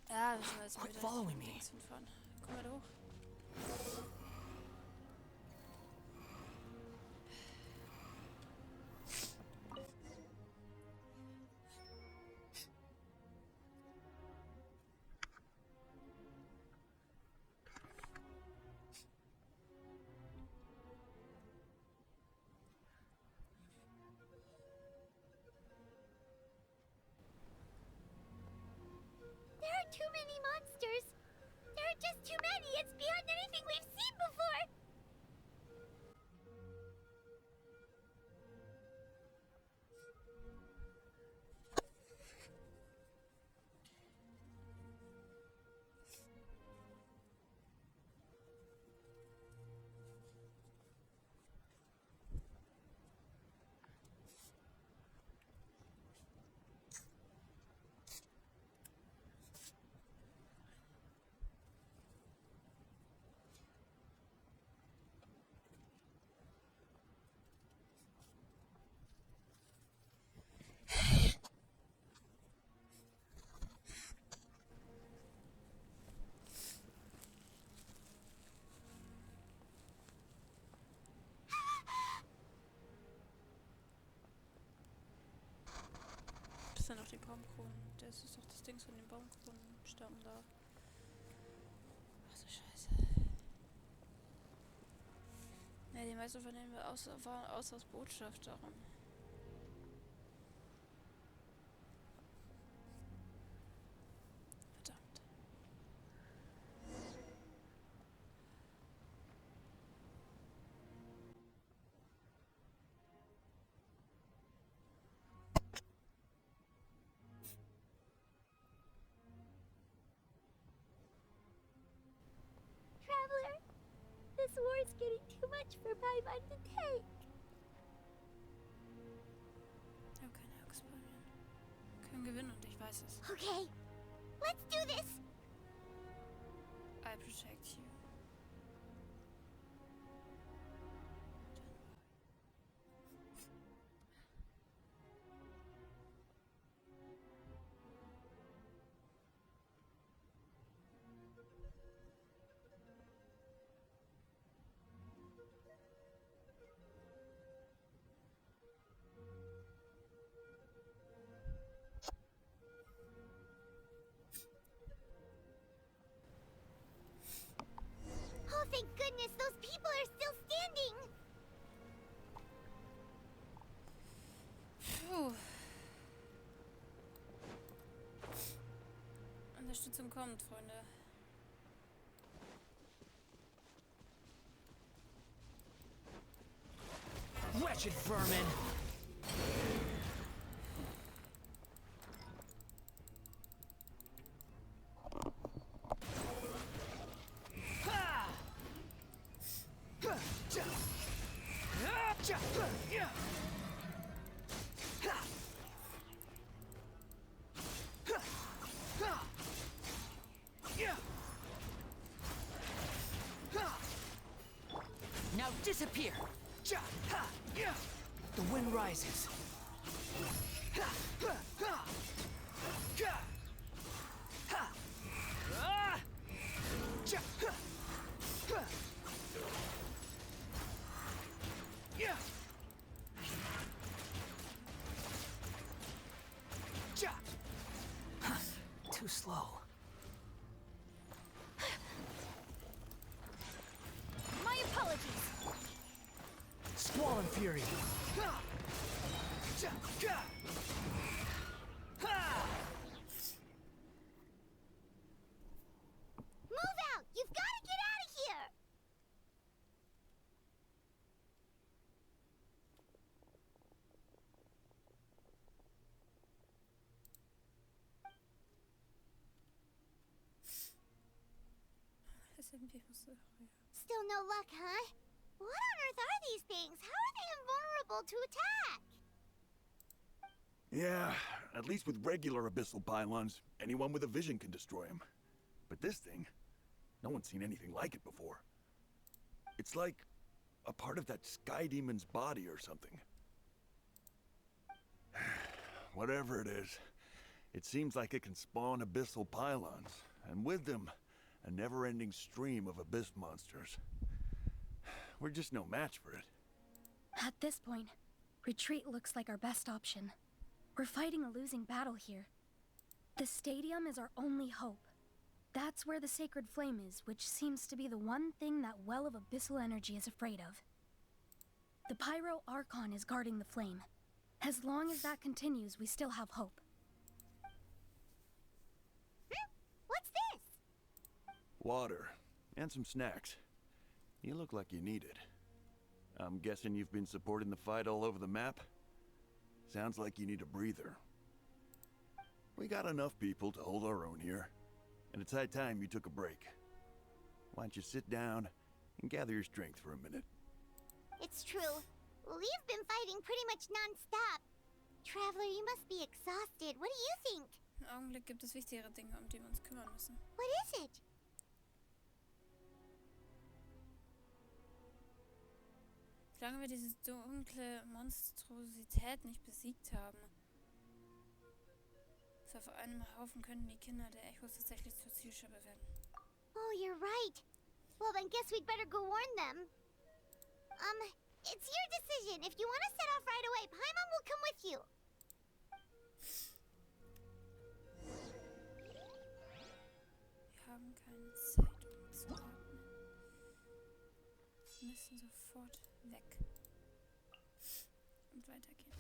Ja, das ist jetzt Quit wieder following me. links von vorne. Komm mal da hoch. There are too many monsters. There are just too many. It's beyond anything we've seen before. Baumkronen. Das ist doch das Ding von den Baumkronenstamm da. Ach so Scheiße. Ja, die meisten von denen waren außer Botschafterin. Verdammt. Traveler, this war is getting too much for Paimon to take. Ich habe keine Axt bei mir. Wir können gewinnen und ich weiß es. Okay, let's do this. I protect you. Oh, thank goodness, those people are still standing. Puh. Unterstützung kommt, Freunde. Wretched vermin! Now disappear! The wind rises. Too slow. My apologies. Squall and fury. Move out! You've got to get out of here! Still no luck, huh? What on earth are these things? How are they invulnerable to attack? Yeah, at least with regular abyssal pylons, anyone with a vision can destroy them. But this thing, no one's seen anything like it before. It's like a part of that sky demon's body or something. Whatever it is, it seems like it can spawn abyssal pylons, and with them, a never-ending stream of abyss monsters. We're just no match for it. At this point, retreat looks like our best option. We're fighting a losing battle here. The stadium is our only hope. That's where the sacred flame is, which seems to be the one thing that well of abyssal energy is afraid of. The Pyro Archon is guarding the flame. As long as that continues, we still have hope. What's this? Water, and some snacks. You look like you need it. I'm guessing you've been supporting the fight all over the map? Sounds like you need a breather. We got enough people to hold our own here, and it's high time you took a break. Why don't you sit down and gather your strength for a minute? It's true. We've been fighting pretty much non-stop. Traveler, you must be exhausted. What do you think? Im Augenblick gibt es wichtigere Dinge, um die wir uns kümmern müssen. What is it? Solange wir diese dunkle Monstrosität nicht besiegt haben. So auf einem Haufen könnten die Kinder der Echos tatsächlich zur Zielscheibe werden. Oh, you're right. Well, then guess we'd better go warn them. It's your decision. If you want to set off right away, Paimon will come with you. müssen sofort weg. Und weitergehen.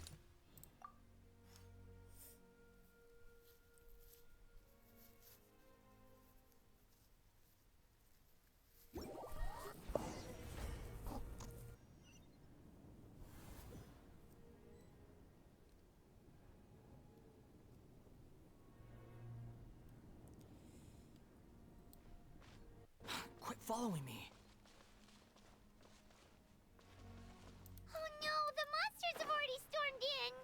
Quit following me. Oh no, the monsters have already stormed in!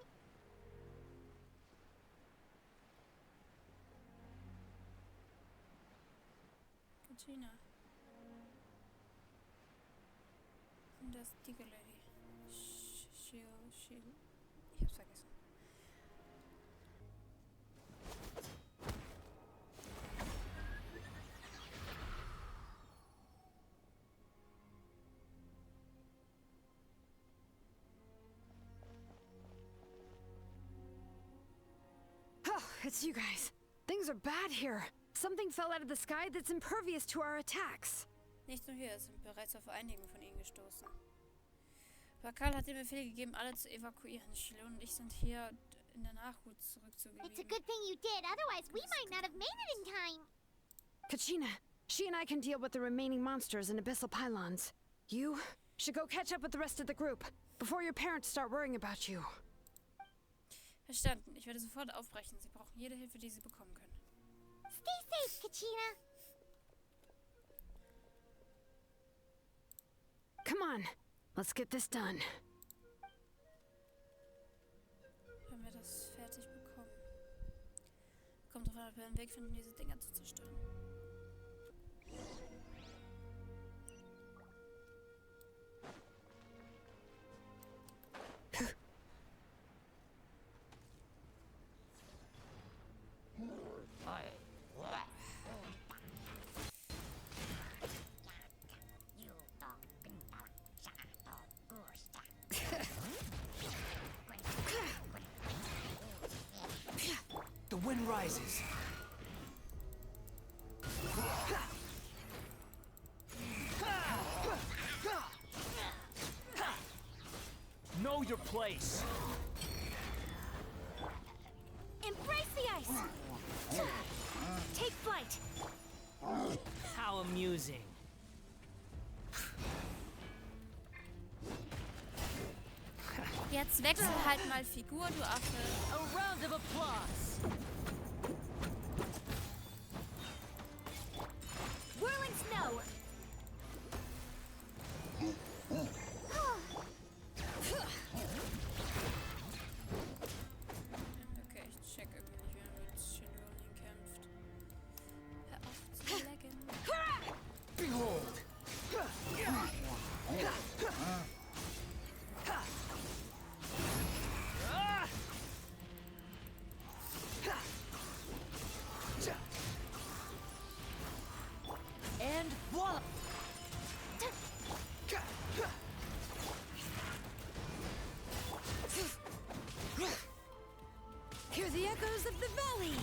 Katrina. Und das ist die Lady. Ich hab's vergessen. Oh, it's you guys. Things are bad here. Something fell out of the sky that's impervious to our attacks. Nicht nur wir sind bereits auf einigen von ihnen gestoßen. Bakal hat den Befehl gegeben, alle zu evakuieren. Shiloh und ich sind hier in der Nachhut zurückzugeblieben. It's a good thing you did, otherwise we might not have made it in time. Kachina, she and I can deal with the remaining monsters and abyssal pylons. You should go catch up with the rest of the group before your parents start worrying about you. Verstanden. Ich werde sofort aufbrechen. Sie brauchen jede Hilfe, die sie bekommen können. Stay safe, Kachina. Come on, let's get this done. Haben wir das fertig bekommen? Kommt drauf an, ob wir einen Weg finden, diese Dinger zu zerstören. The wind rises. Know your place. Embrace the ice! Take flight! How amusing. Jetzt wechsel halt mal Figur, du Affe. A round of applause. Whirling snow! Okay, ich check irgendwie nicht, wie man mit Shiloh kämpft. Hör auf zu laggen. Behold. And voila! Hear the echoes of the valley!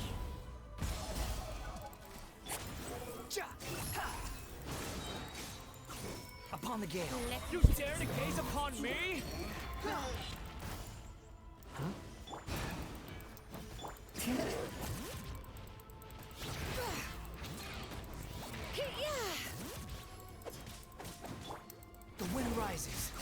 Upon the gale. You dare to gaze upon me? The wind rises.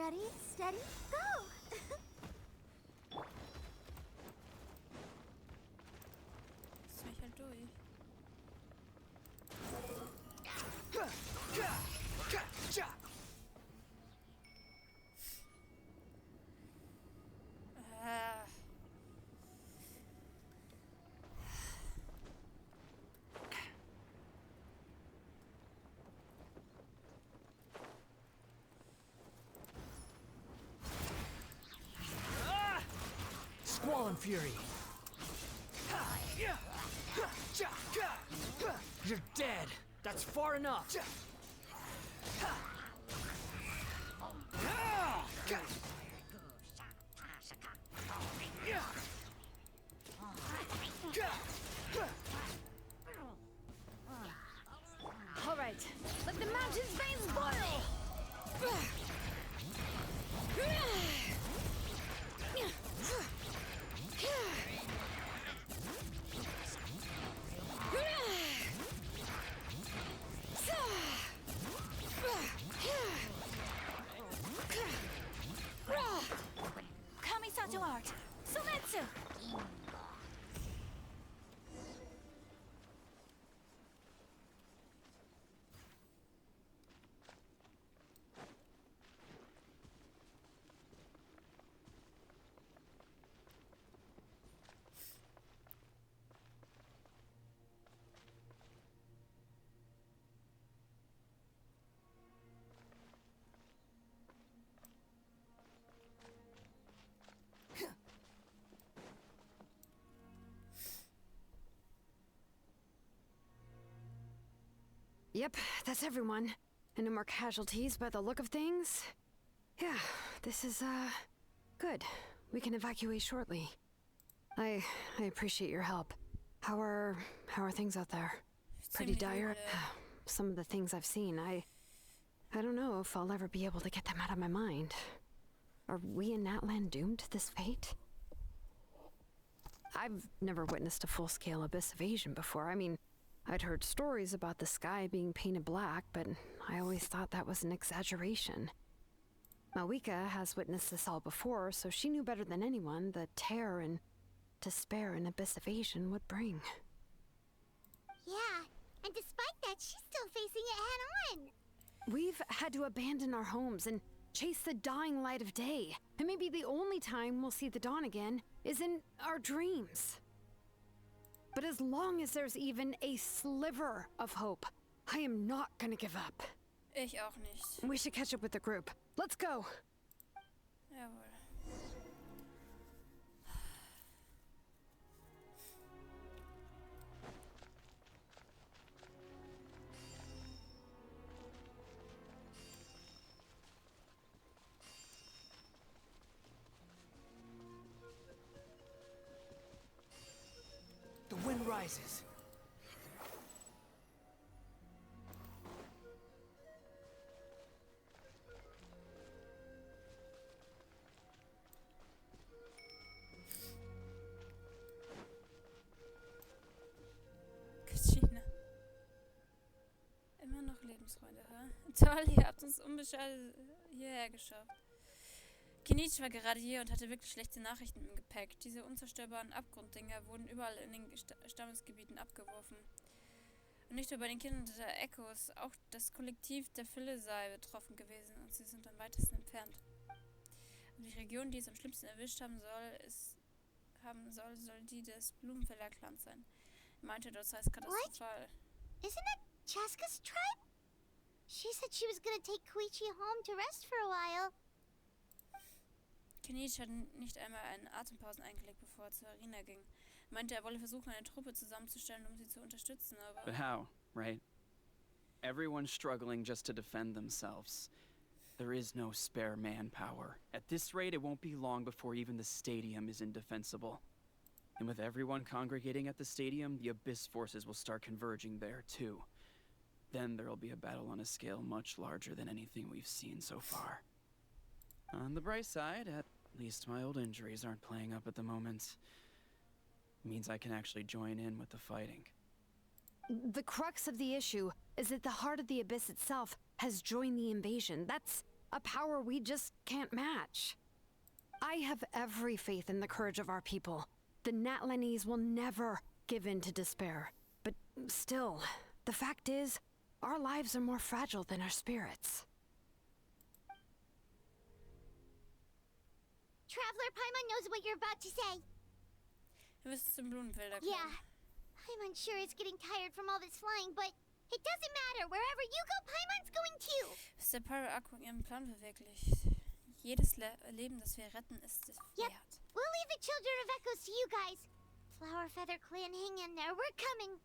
Ready, steady, go! Zieh mich halt durch. Squall Fury. You're dead. That's far enough. All right, let the mountain's veins boil! Kamisato art. Sumetsu. Yep, that's everyone. And no more casualties by the look of things. Yeah, this is, good. We can evacuate shortly. I appreciate your help. How are things out there? Pretty dire? Some of the things I've seen, I don't know if I'll ever be able to get them out of my mind. Are we in Natlan doomed to this fate? I've never witnessed a full-scale abyss invasion before. I mean, I'd heard stories about the sky being painted black, but I always thought that was an exaggeration. Mawika has witnessed this all before, so she knew better than anyone the terror and despair an abyss invasion would bring. Yeah, and despite that, she's still facing it head-on. We've had to abandon our homes and chase the dying light of day. And maybe the only time we'll see the dawn again is in our dreams. But as long as there's even a sliver of hope, I am not gonna give up. Ich auch nicht. We should catch up with the group. Let's go! Jawohl. The wind rises. Immer noch Lebensfreunde, hä? Toll, ihr habt uns unbeschadet hierher geschafft. Kenichi war gerade hier und hatte wirklich schlechte Nachrichten im Gepäck. Diese unzerstörbaren Abgrunddinger wurden überall in den Stammesgebieten abgeworfen. Und nicht nur bei den Kindern der Echos, auch das Kollektiv der Fülle sei betroffen gewesen und sie sind am weitesten entfernt. Und die Region, die es am schlimmsten erwischt haben soll die des Blumenfeller-Clans sein. Er meinte, das heißt katastrophal. Isn't it Chaska's tribe? She said she was gonna take Koichi home to rest for a while. Kenichi hat nicht einmal eine Atempause eingelegt, bevor er zur Arena ging. Er meinte, er wolle versuchen, eine Truppe zusammenzustellen, um sie zu unterstützen, aber... But how, right? Everyone's struggling just to defend themselves. There is no spare manpower. At this rate, it won't be long before even the stadium is indefensible. And with everyone congregating at the stadium, the Abyss forces will start converging there, too. Then there'll be a battle on a scale much larger than anything we've seen so far. On the bright side, at least my old injuries aren't playing up at the moment. Means I can actually join in with the fighting. The crux of the issue is that the heart of the Abyss itself has joined the invasion. That's A power we just can't match. I have every faith in the courage of our people. The Natlanese will never give in to despair. But still, the fact is, our lives are more fragile than our spirits. Traveler Paimon knows what you're about to say. Wir müssen zum Blumenfelder kommen. Yeah. Paimon's sure is getting tired from all this flying, but it doesn't matter. Wherever you go, Paimon's going too. Bis der Pyro-Akku ihren Plan verwirklicht. Jedes Leben, das wir retten, ist es Yep. wert. We'll leave the Children of Echoes to you guys. Flower Feather Clan, hang in there. We're coming.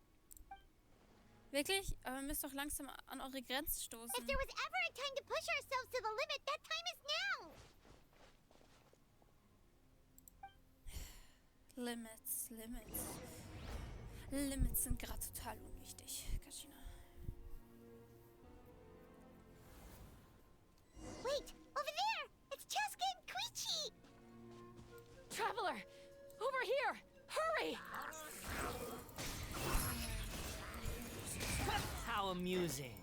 Wirklich? Aber ihr müsst doch langsam an eure Grenzen stoßen. If there was ever a time to push ourselves to the limit, that time is now. Limits. Limits sind gerade total unwichtig, Kaschina. Wait, over there! It's Cheska and Koichi! Traveler! Over here! Hurry! How amusing.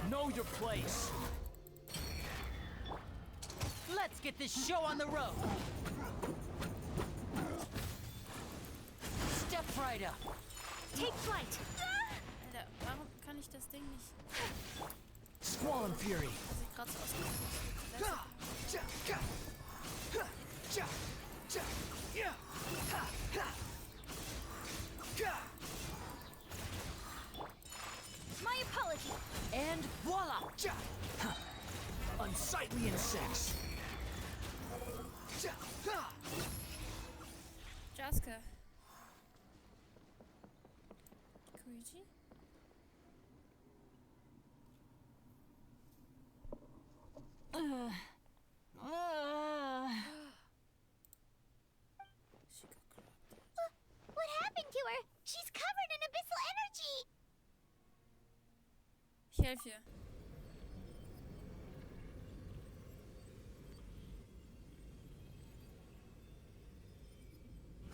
Know your place. Let's get this show on the road. Step right up. Take flight. Alter, warum kann ich das Ding nicht? Squall and Fury. Das sieht gerade so aus. My apology. And voila! Unsightly insects. Jaska. Koichi? What happened to her? She's covered in abyssal energy. Ich helfe ihr.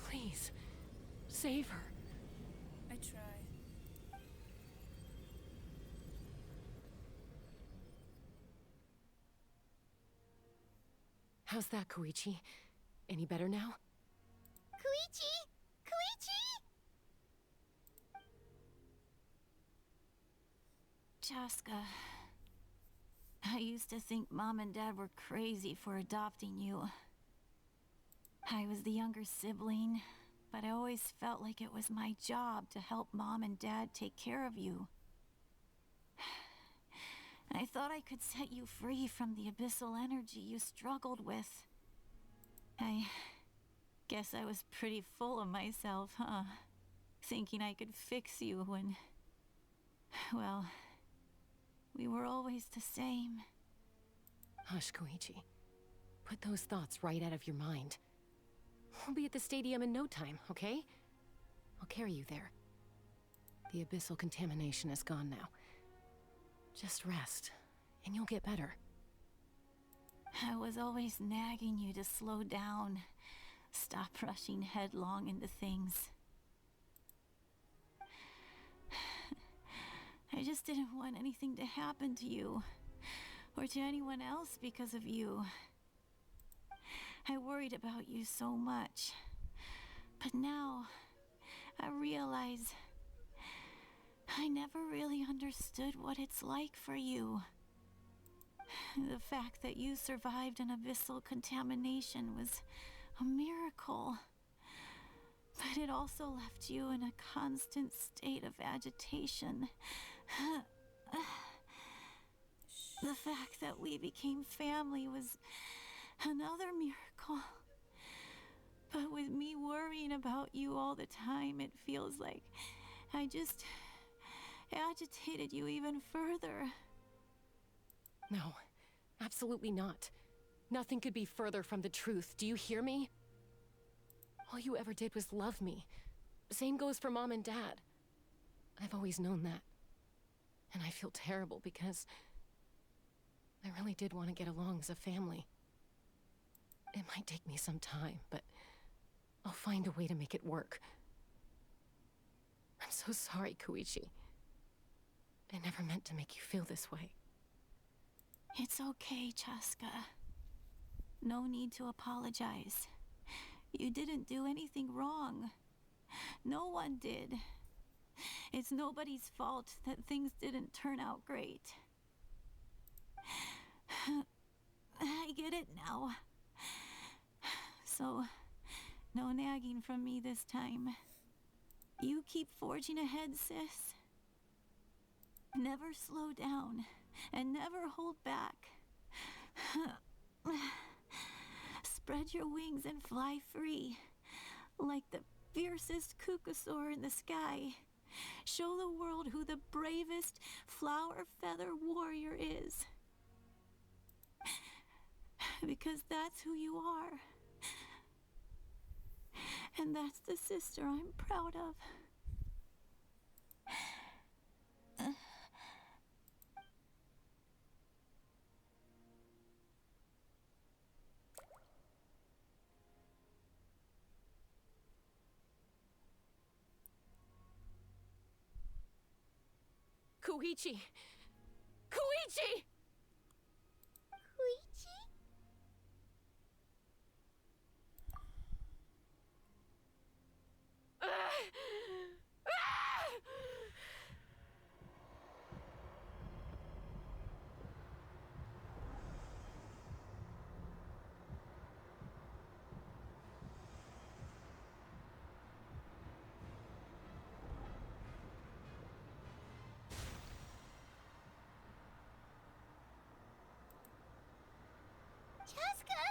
Please, save her. I try. How's that, Koichi? Any better now? Koichi! Koichi! Chaska, I used to think Mom and Dad were crazy for adopting you. I was the younger sibling, but I always felt like it was my job to help Mom and Dad take care of you. I thought I could set you free from the abyssal energy you struggled with. I guess I was pretty full of myself, huh? Thinking I could fix you when... well, we were always the same. Hush, Koichi. Put those thoughts right out of your mind. We'll be at the stadium in no time, okay? I'll carry you there. The abyssal contamination is gone now. Just rest, and you'll get better. I was always nagging you to slow down. Stop rushing headlong into things. I just didn't want anything to happen to you, or to anyone else because of you. I worried about you so much. But now, I realize I never really understood what it's like for you. The fact that you survived an abyssal contamination was a miracle. But it also left you in a constant state of agitation. The fact that we became family was another miracle. But with me worrying about you all the time, it feels like I just agitated you even further. No, absolutely not. Nothing could be further from the truth. Do you hear me? All you ever did was love me. Same goes for Mom and Dad. I've always known that. And I feel terrible because I really did want to get along as a family. It might take me some time, but I'll find a way to make it work. I'm so sorry, Koichi. I never meant to make you feel this way. It's okay, Chaska. No need to apologize. You didn't do anything wrong. No one did. It's nobody's fault that things didn't turn out great. I get it now. So, no nagging from me this time. You keep forging ahead, sis. Never slow down, and never hold back. Spread your wings and fly free, like the fiercest kukasaur in the sky. Show the world who the bravest flower feather warrior is. Because that's who you are. And that's the sister I'm proud of. Koichi! Koichi! Koichi? Chaska?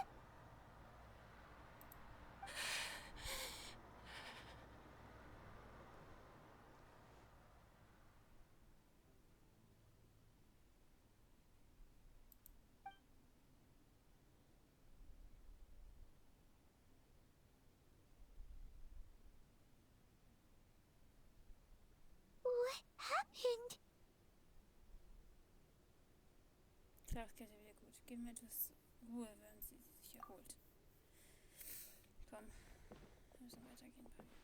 What happened? Schlafkette wieder gut. Gib mir etwas Ruhe, während sie sich erholt. Komm, wir müssen weitergehen, Papi.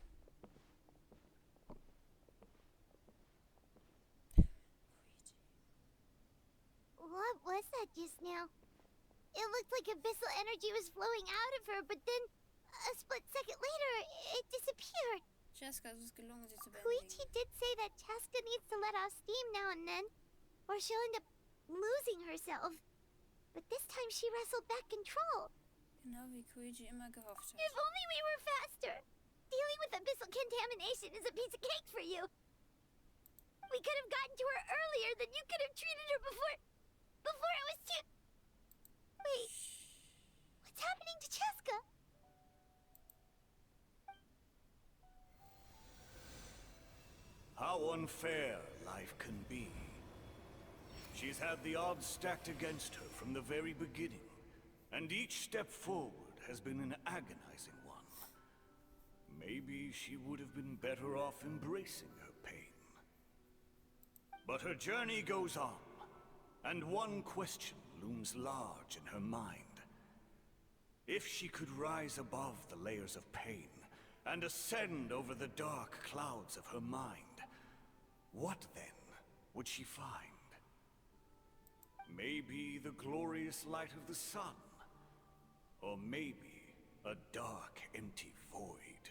What was that just now? It looked like abyssal energy was flowing out of her, but then a split second later, it disappeared. Chaska, es ist gelungen, sie zu Koichi bändigen. did say that Chaska needs to let off steam now and then, or she'll end up losing herself. But this time she wrestled back control. Genau wie Koichi immer gehofft hat. If only we were faster! Dealing with abyssal contamination is a piece of cake for you. We could have gotten to her earlier, then you could have treated her before it was too... Wait, what's happening to Chaska? How unfair life can be. She's had the odds stacked against her from the very beginning, and each step forward has been an agonizing one. Maybe she would have been better off embracing her pain. But her journey goes on, and one question looms large in her mind. If she could rise above the layers of pain and ascend over the dark clouds of her mind, what then would she find? Maybe the glorious light of the sun, or maybe a dark, empty void.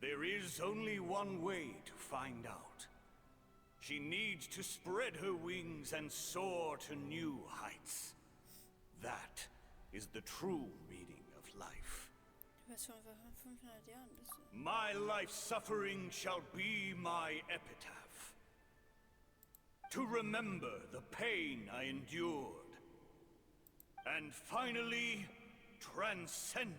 There is only one way to find out. She needs to spread her wings and soar to new heights. That is the true meaning of life. Du bist schon vor 500 Jahren bist du. My life's suffering shall be my epitaph. To remember the pain I endured, and finally transcended.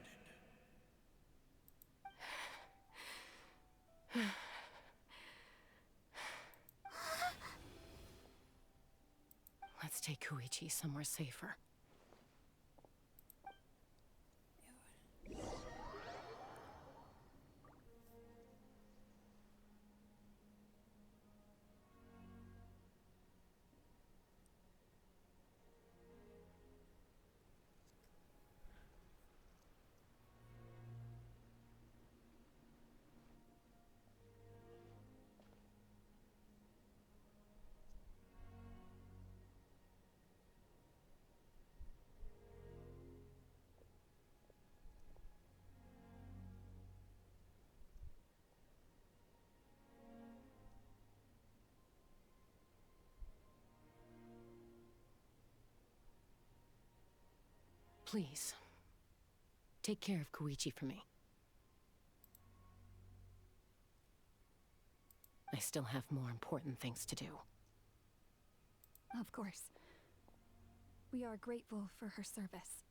Let's take Koichi somewhere safer. Please, take care of Koichi for me. I still have more important things to do. Of course. We are grateful for her service.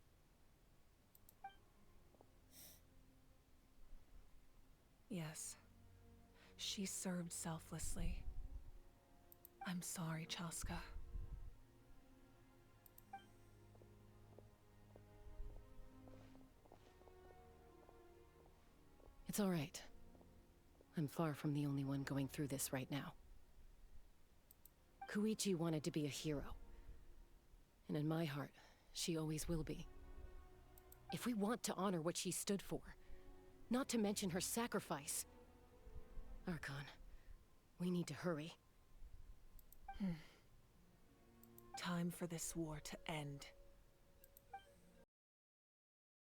Yes. She served selflessly. I'm sorry, Chaska. It's all right. I'm far from the only one going through this right now. Koichi wanted to be a hero. And in my heart, she always will be. If we want to honor what she stood for, not to mention her sacrifice, Archon, we need to hurry. Time for this war to end.